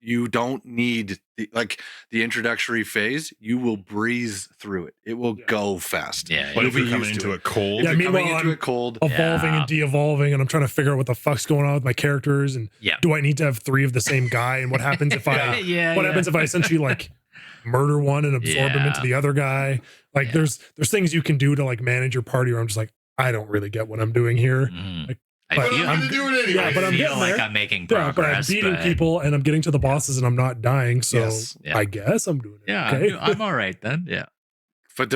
you don't need the introductory phase. You will breeze through it. It will go fast. Yeah, But You'll if you're be coming used to into it cold, Yeah, If you're coming meanwhile, into I'm it cold, evolving and de-evolving, and I'm trying to figure out what the fuck's going on with my characters, and Yeah. do I need to have 3 of the same guy, and what happens if I Yeah. what happens if I essentially like murder one and absorb him into the other guy? Like there's things you can do to like manage your party where I'm just like, I don't really get what I'm doing here. Mhm. Like, I but feel, I'm gonna do it anyway. Yeah, but I'm feel getting like there. I'm making Yeah, but I'm progress. beating people and I'm getting to the bosses and I'm not dying. So Yes. Yeah. I guess I'm doing it. Yeah, Okay. I'm all right then. Yeah. but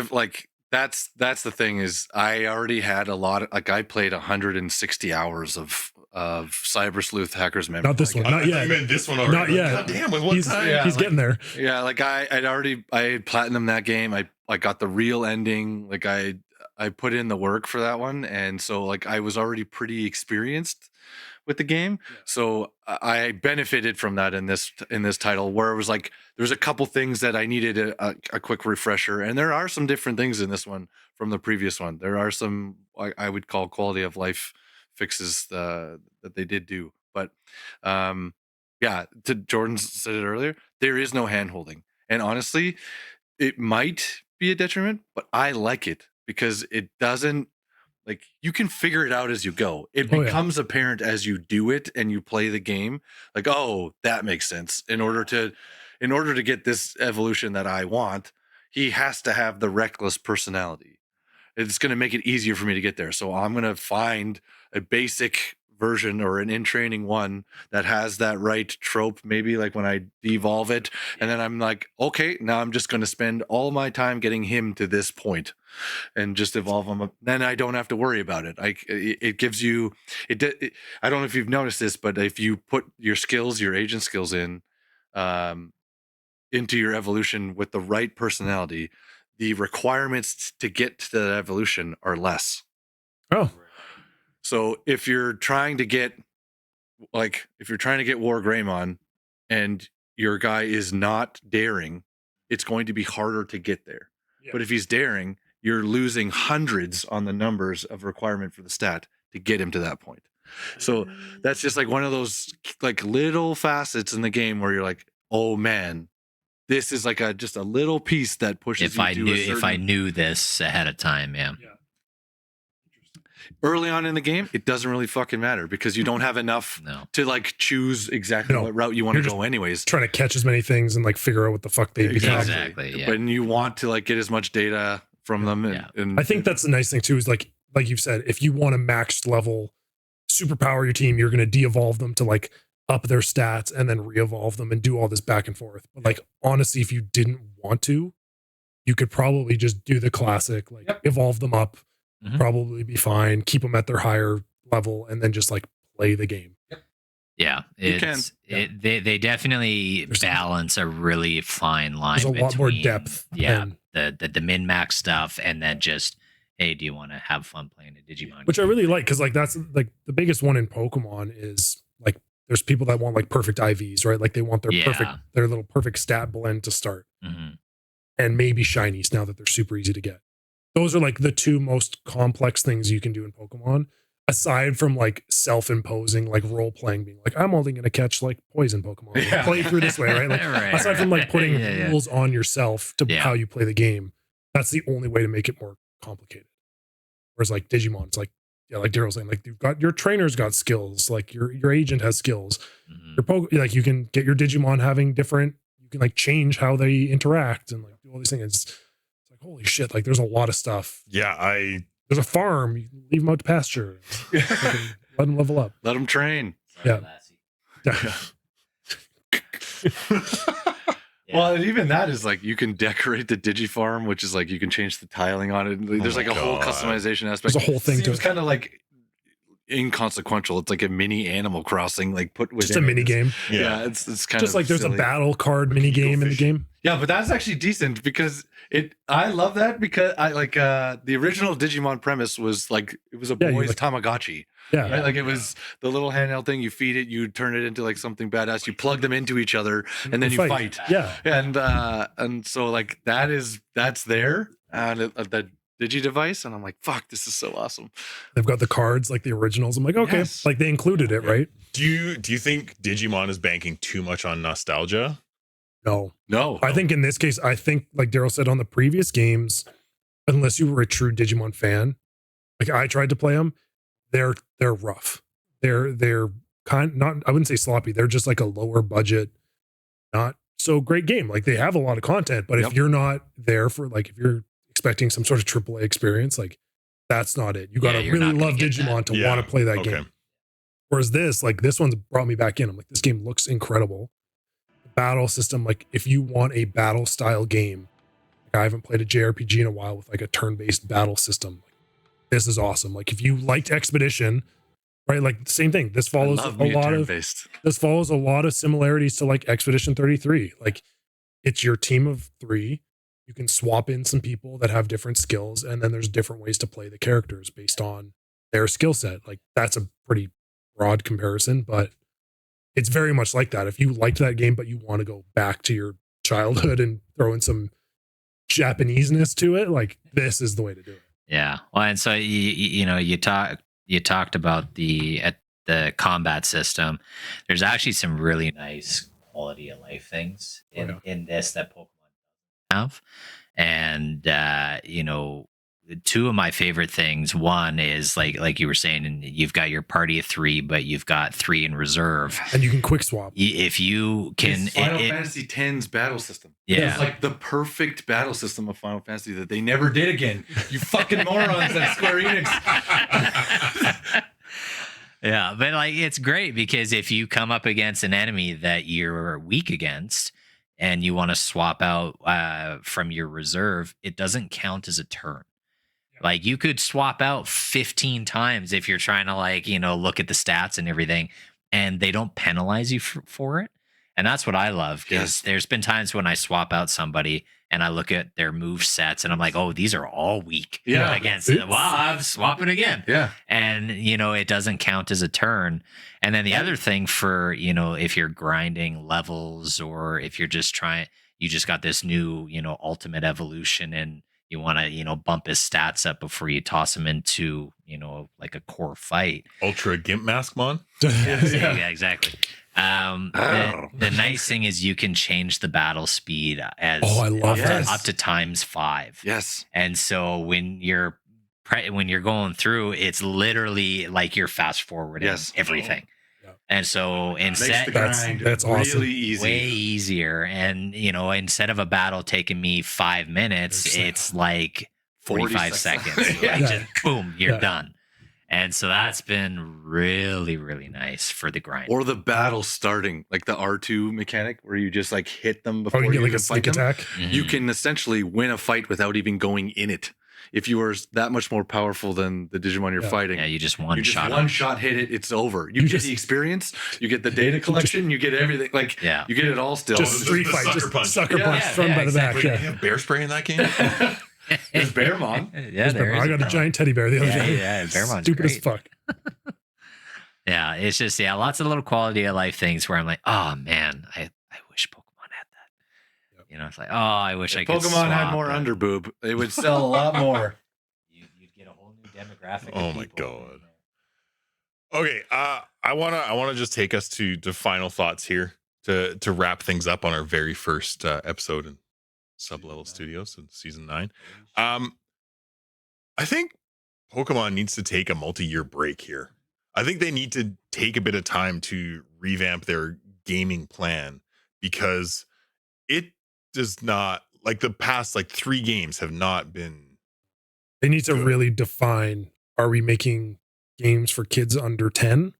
that's the thing is I already had a lot of, I played 160 hours of Cyber Sleuth Hacker's Memory. Not this one. I Not thought yet. you meant this one already. Not yet. God damn, with one He's, time. Yeah, he's like- getting there. Yeah, like I had platinum that game. I got the real ending. Like I put in the work for that one, and so like I was already pretty experienced with the game. So I benefited from that in this title, where it was like there's a couple things that I needed a quick refresher, and there are some different things in this one from the previous one. There are some I would call quality of life fixes that they did do, but yeah, to Jordan said it earlier, there is no hand holding, and honestly, it might be a detriment, but I like it because it doesn't like you can figure it out as you go. It Oh, yeah. becomes apparent as you do it and you play the game. Like, oh, that makes sense. In order to get this evolution that I want, he has to have the reckless personality. It's going to make it easier for me to get there. So I'm going to find a basic version or an in training one that has that right trope, maybe like when I devolve it, and then I'm like, okay, now I'm just going to spend all my time getting him to this point and just evolve him. Then I don't have to worry about it. It gives you it. I don't know if you've noticed this, but if you put your skills, your agent skills into your evolution with the right personality, the requirements to get to that evolution are less. Oh, So if you're trying to get War Greymon and your guy is not daring, it's going to be harder to get there. Yeah. But if he's daring, you're losing hundreds on the numbers of requirement for the stat to get him to that point. So that's just like one of those like little facets in the game where you're like, oh man, this is like just a little piece that pushes If you I knew this ahead of time, yeah. early on in the game, it doesn't really fucking matter because you don't have enough No. to like choose exactly No. what route you want to You're go anyways. trying to catch as many things and like figure out what the fuck they become. Exactly, yeah. But you want to like get as much data from them. And, Yeah. and I think that's the nice thing too, is like you've said, if you want to max level superpower your team, you're going to de-evolve them to like up their stats and then re-evolve them and do all this back and forth. But like, honestly, if you didn't want to, you could probably just do the classic, like evolve them up, Mhm. probably be fine, keep them at their higher level, and then just like play the game. Yeah, You can. they definitely There's- balance a really fine line. There's a lot more between, depth. Yeah, than- the min max stuff, and then just, hey, do you want to have fun playing a Digimon? which I game? really like, because like that's like the biggest one in Pokemon is like there's people that want like perfect IVs, right? Like they want their their little perfect stat blend to start, Mhm. and maybe shinies now that they're super easy to get. Those are like the two most complex things you can do in Pokemon, aside from like self-imposing like role playing, being like, I'm only going to catch like poison Pokemon. Like, Yeah. play through this way, right? Like Right, aside from like putting Yeah. rules on yourself to Yeah. how you play the game, that's the only way to make it more complicated. Whereas like Digimon, it's like, yeah, like Daryl's saying, like you've got your trainer's got skills, like your agent has skills. Mhm. Like you can get your Digimon having different, you can like change how they interact and like do all these things. It's like, holy shit, like there's a lot of stuff. Yeah, There's a farm, you can leave them out to pasture. Fucking let them level up. let them train. Yeah. Lassie. Yeah. Well, and even that is like you can decorate the Digifarm, which is like you can change the tiling on it. There's my like a whole God. customization aspect. There's a whole thing to Seems it. kind of like inconsequential. It's like a mini Animal Crossing, like put within Just a mini game. Yeah, it's kind Just of like there's silly. a battle card mini game in the game. Yeah, but that's actually decent because I love that because I like the original Digimon premise was like it was a Yeah, you boy's like- Tamagotchi. Yeah. Right? Like it was the little handheld thing, you feed it, you turn it into like something badass, you plug them into each other, and then you fight. Yeah. And so like that's there and that Digi device, and I'm like, fuck, this is so awesome. They've got the cards like the originals. I'm like, okay, Yes. like they included it, right? Do you think Digimon is banking too much on nostalgia? No. No. I think in this case, I think like Daryl said on the previous games, unless you were a true Digimon fan, like I tried to play them, they're rough. They're kind not, I wouldn't say sloppy. They're just like a lower budget, not so great game. Like they have a lot of content, but if you're not there for like if you're expecting some sort of AAA experience, like that's not it. You got to you're really not gonna love get Digimon that. to want to play that game. Whereas this one's brought me back in. I'm like, this game looks incredible. The battle system, like if you want a battle style game, like I haven't played a JRPG in a while with like a turn-based battle system. Like, this is awesome. Like if you liked Expedition, right? Like same thing. This follows this follows a lot of similarities to like Expedition 33. Like it's your team of 3. You can swap in some people that have different skills, and then there's different ways to play the characters based on their skill set. Like that's a pretty broad comparison, but it's very much like that. If you liked that game, but you want to go back to your childhood and throw in some Japanese-ness to it, like this is the way to do it. Yeah. Well, and so you talked about the combat system. There's actually some really nice quality of life things in this that Pokemon have, and two of my favorite things. One is like you were saying, and you've got your party of 3, but you've got 3 in reserve, and you can quick swap if you can. Final Fantasy X's battle system. Yeah, it's like the perfect battle system of Final Fantasy that they never did again. You fucking morons at Square Enix. Yeah, but like it's great because if you come up against an enemy that you're weak against and you want to swap out from your reserve, it doesn't count as a turn. Like you could swap out 15 times if you're trying to look at the stats and everything, and they don't penalize you for it. And that's what I love, because there's been times when I swap out somebody and I look at their move sets and I'm like, oh, these are all weak against it. Well, I'm swapping again. Yeah. And, it doesn't count as a turn. And then the other thing for, if you're grinding levels, or if you're just you just got this new, ultimate evolution, and you want to, bump his stats up before you toss him into, like a core fight. Ultra Gimp Maskmon? Yeah, exactly. The nice thing is you can change the battle speed as I love that. up to ×5. Yes. And so when you're going through, it's literally like you're fast forwarding everything. And so instead, that's awesome. Really easy. Way easier. And instead of a battle taking me 5 minutes, it's like 45 seconds. Like just boom, you're done. And so that's been really, really nice for the grind. Or the battle starting, like the R2 mechanic, where you just like hit them before you you get like even a sneak fight them. attack. Mhm. You can essentially win a fight without even going in it. If you are that much more powerful than the Digimon you're fighting, Yeah, you just you one just shot. one shot hit it, it's over. You get the experience, you get the data collection, you get everything. Like, you get it all still. Just street fight, sucker punch. sucker punch from by the back. Wait, Yeah. they have bear spray in that game? There's Bearmon. Yeah, there is. I got a giant teddy bear the other day. Yeah, Bearmon's Stupid great. as fuck. Yeah, it's just lots of little quality of life things where I'm like, oh man, I wish Pokemon had that. It's like, oh, I wish I could. Pokemon had more underboob, they would sell a lot more. You'd get a whole new demographic. Oh my God. Okay, I wanna just take us to final thoughts here to wrap things up on our very first episode in Sublevel Studios in season 9. I think Pokemon needs to take a multi-year break here. I think they need to take a bit of time to revamp their gaming plan, because it does not, like, the past 3 games have not been. They need to really define, are we making games for kids under 10?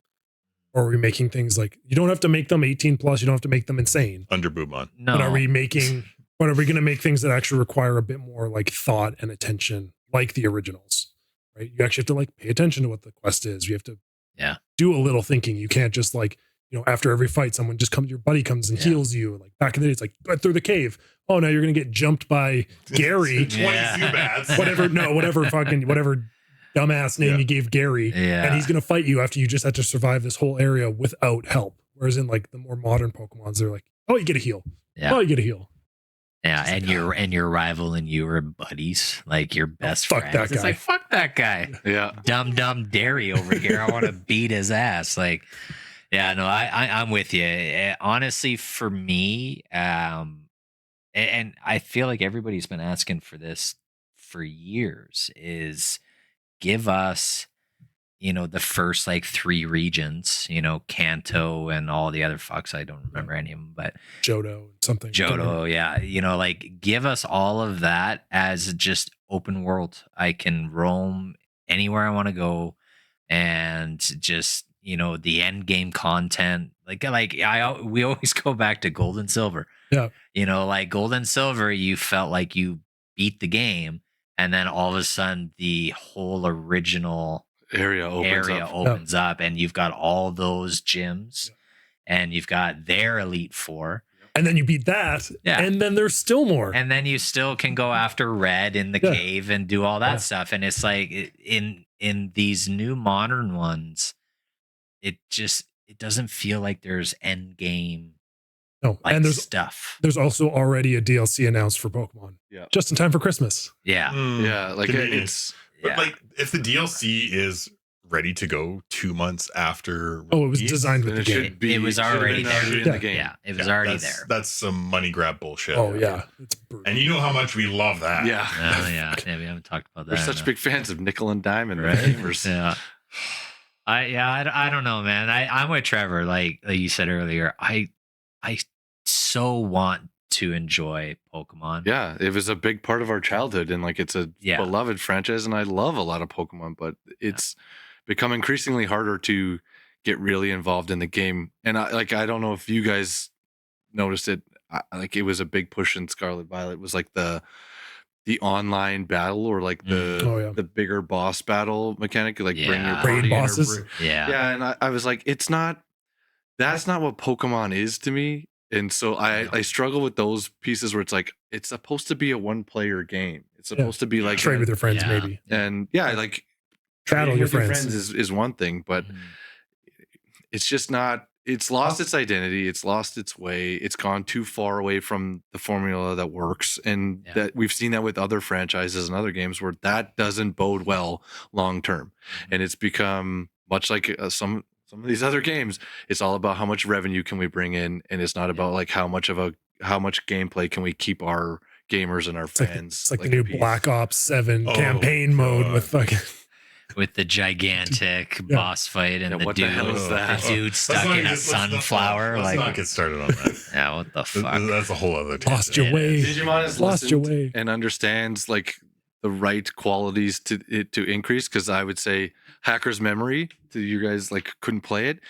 Or are we making things like, you don't have to make them 18 plus, you don't have to make them insane. Under Boobmon. No. But are we going to make things that actually require a bit more like thought and attention, like the originals, right? You actually have to pay attention to what the quest is. You have to do a little thinking. You can't just after every fight, someone just comes, your buddy comes and heals you. Like back in the day, it's like, but through the cave. Oh, now you're going to get jumped by Gary. 20 Zubats. whatever dumbass name you gave Gary. Yeah. And he's going to fight you after you just had to survive this whole area without help. Whereas in like the more modern Pokemons, they're like, oh, you get a heal. Yeah. Oh, you get a heal. Yeah, and your rival and you are buddies, like your best fuck friends. that It's guy. like, fuck that guy. Yeah. Dumb Dairy over here. I want to beat his ass. Like, yeah, no, I'm with you. Honestly, for me, and I feel like everybody's been asking for this for years, is give us, the first like 3 regions, Kanto and all the other fucks. I don't remember any of them, but Johto, something. Johto, yeah. Like give us all of that as just open world. I can roam anywhere I want to go, and just, the end game content. We always go back to Gold and Silver. Yeah. Like Gold and Silver, you felt like you beat the game, and then all of a sudden the whole original Area opens up, and you've got all those gyms, and you've got their Elite Four. And then you beat that, and then there's still more. And then you still can go after Red in the cave and do all that stuff. And it's like in these new modern ones, it doesn't feel like there's end game and there's stuff. There's also already a DLC announced for Pokemon. Yeah. Just in time for Christmas. Yeah. Yeah. Like Convenience. But like, if the DLC is ready to go 2 months after it was release, designed with then the it game. should be. It was already there. in the game. Yeah, it was already that's, there. That's some money grab bullshit. Oh yeah, it's brutal. And you know how much we love that. Yeah. Oh, yeah. We haven't talked about that. We're such big fans of Nickel and Diamond, Right? gamers. Yeah. I don't know, man. I'm with Trevor. Like you said earlier, I so want to enjoy Pokemon. Yeah, it was a big part of our childhood, and like it's a beloved franchise, and I love a lot of Pokemon, but it's become increasingly harder to get really involved in the game. And I don't know if you guys noticed it. It was a big push in Scarlet Violet. It was like the online battle, or like the bigger boss battle mechanic, like bring your raid party in, bosses. Yeah. And I was like, that's not what Pokemon is to me. And so I struggle with those pieces where it's like, it's supposed to be a 1-player game. It's supposed to be like trade with your friends, maybe. And like battle your with friends is one thing, but it's just not. It's lost its identity. It's lost its way. It's gone too far away from the formula that works, and that we've seen that with other franchises and other games where that doesn't bode well long term. And it's become much like some of these other games. It's all about how much revenue can we bring in, and it's not about like how much gameplay can we keep our gamers and our fans. It's like the new Black Ops 7 campaign mode with fucking. With the gigantic boss fight and what the hell is that? The dude stuck in a sunflower. Let's not get started on that. Yeah, what the fuck? That's a whole other tangent. Lost your way. Digimon has lost your listened way and understands like the right qualities to increase, because I would say Hacker's Memory, you guys like couldn't play it.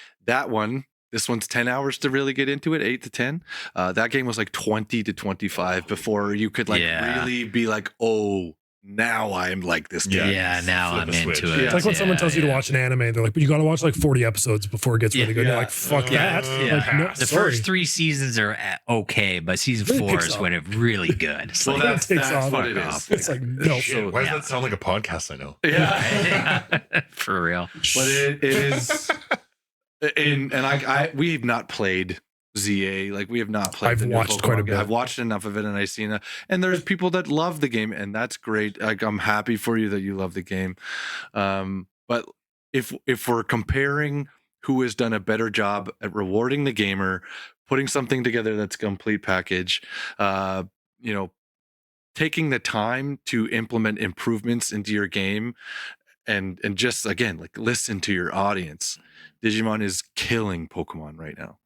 This one's 10 hours to really get into it, 8 to 10. That game was like 20 to 25 before you could really be like, oh, now I'm like this game. Yeah, now I'm into it. It's like when someone tells you to watch an anime, they're like, but you got to watch like 40 episodes before it gets really good. You're like, fuck that. Like, no, the first 3 seasons are okay, but season 4 is when it's really good. Well, that's what it is. It's like, no. Shit, why does that sound like a podcast I know? Yeah. For real. But it is. We have not played ZA. Like, we have not played. I've watched quite a bit. I've watched enough of it, and I've seen it. And there's people that love the game, and that's great. Like, I'm happy for you that you love the game. But if we're comparing who has done a better job at rewarding the gamer, putting something together that's a complete package, taking the time to implement improvements into your game, and just again, like, listen to your audience. Digimon is killing Pokemon right now.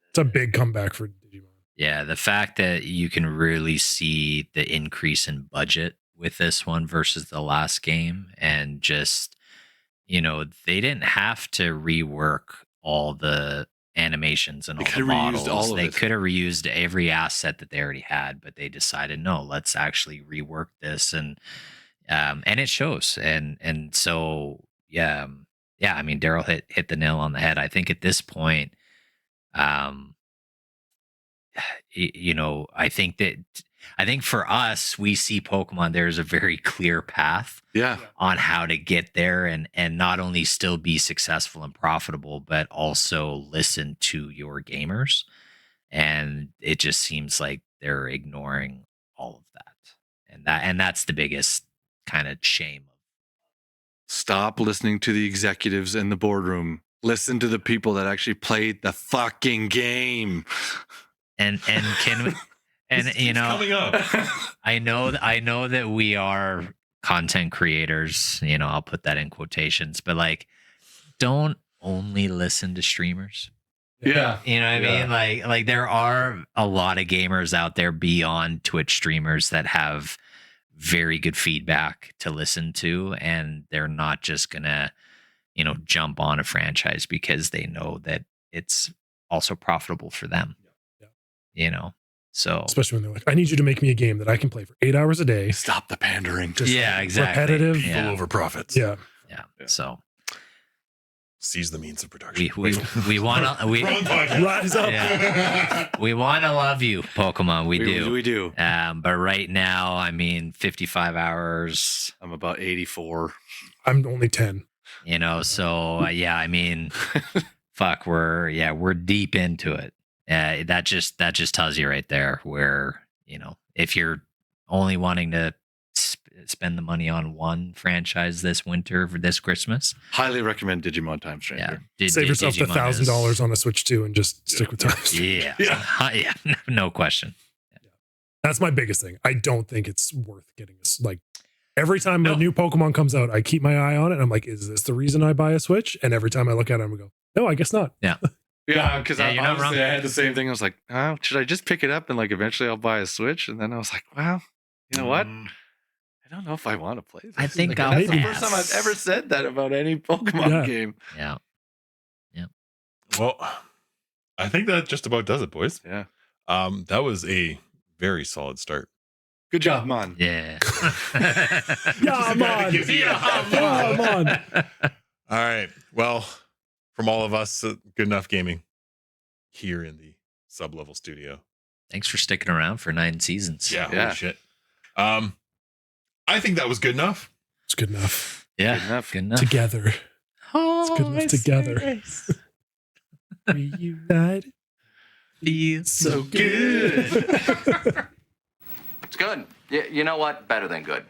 It's a big comeback for Digimon. Yeah, the fact that you can really see the increase in budget with this one versus the last game, and just, they didn't have to rework all the animations and all the models. They could have reused every asset that they already had, but they decided, no, let's actually rework this, and it shows. And so, yeah, yeah, I mean, Daryl hit the nail on the head. I think at this point, you know, I think for us, we see Pokemon, there's a very clear path Yeah. on how to get there and not only still be successful and profitable, but also listen to your gamers. And it just seems like they're ignoring all of that. And that's the biggest kind of shame. Stop listening to the executives in the boardroom. Listen to the people that actually played the fucking game. And can we, and you know, coming up. I know that we are content creators, you know, I'll put that in quotations, but like, don't only listen to streamers. Yeah. You know what I mean? Like there are a lot of gamers out there beyond Twitch streamers that have very good feedback to listen to, and they're not just gonna, you know, jump on a franchise because they know that it's also profitable for them. Yeah. You know, so especially when they're like, I need you to make me a game that I can play for 8 hours a day. Stop the pandering. Just exactly. repetitive. People Yeah. over profits. Yeah. Yeah. So Seize the means of production. we want to Wrong podcast. Rise up. Yeah. We want to love you, Pokemon. We do. We do. But right now, I mean, 55 hours. I'm about 84. I'm only 10. You know, so yeah, I mean, fuck, we're deep into it. That just tells you right there where, you know, if you're only wanting to spend the money on one franchise this winter for this Christmas, Highly recommend Digimon Time Stranger. yeah, Save yourself the Digimon is- $1,000 on a Switch 2 and just stick with Time. Yeah, yeah, no question. That's my biggest thing. I don't think it's worth getting this. Like every time a new Pokemon comes out, I keep my eye on it. And I'm like, is this the reason I buy a Switch? And every time I look at it, I'm go, no, I guess not. Yeah, because Yeah, you're not wrong. I had the same thing. I was like, oh, should I just pick it up and like eventually I'll buy a Switch? And then I was like, well, you know what? I don't know if I want to play this. I think Like, I'll that's the pass. first time I've ever said that about any Pokemon game. Yeah. Well, I think that just about does it, boys. Yeah. That was a very solid start. Good job, Mon. Yeah. Yeah, man. Yeah, man. All right. Well, from all of us at Good Enough Gaming here in the sub-level studio. Thanks for sticking around for 9 seasons. Yeah, Yeah. holy shit. I think that was good enough. It's good enough. Yeah. Good enough. Good enough. Together. Oh, It's good enough together. Reunited. Feels So good. It's good. You know what? Better than good.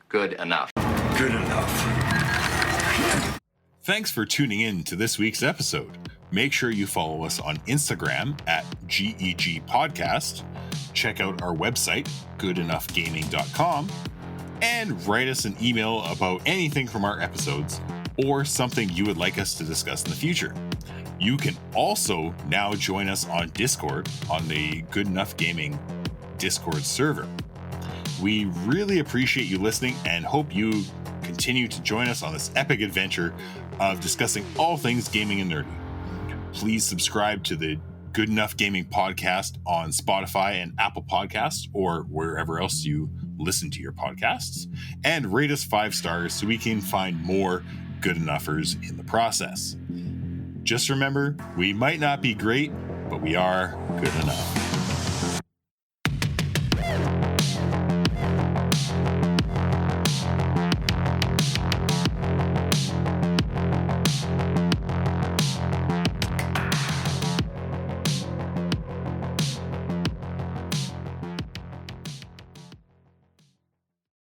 Good enough. Good enough. Thanks for tuning in to this week's episode. Make sure you follow us on Instagram at GEG Podcast. Check out our website, goodenoughgaming.com, and write us an email about anything from our episodes or something you would like us to discuss in the future. You can also now join us on Discord on the Good Enough Gaming Discord server. We really appreciate you listening and hope you continue to join us on this epic adventure of discussing all things gaming and nerdy. Please subscribe to the Good Enough Gaming podcast on Spotify and Apple Podcasts or wherever else you listen to your podcasts, and rate us 5 stars so we can find more good enoughers in the process. Just remember, we might not be great, but we are good enough.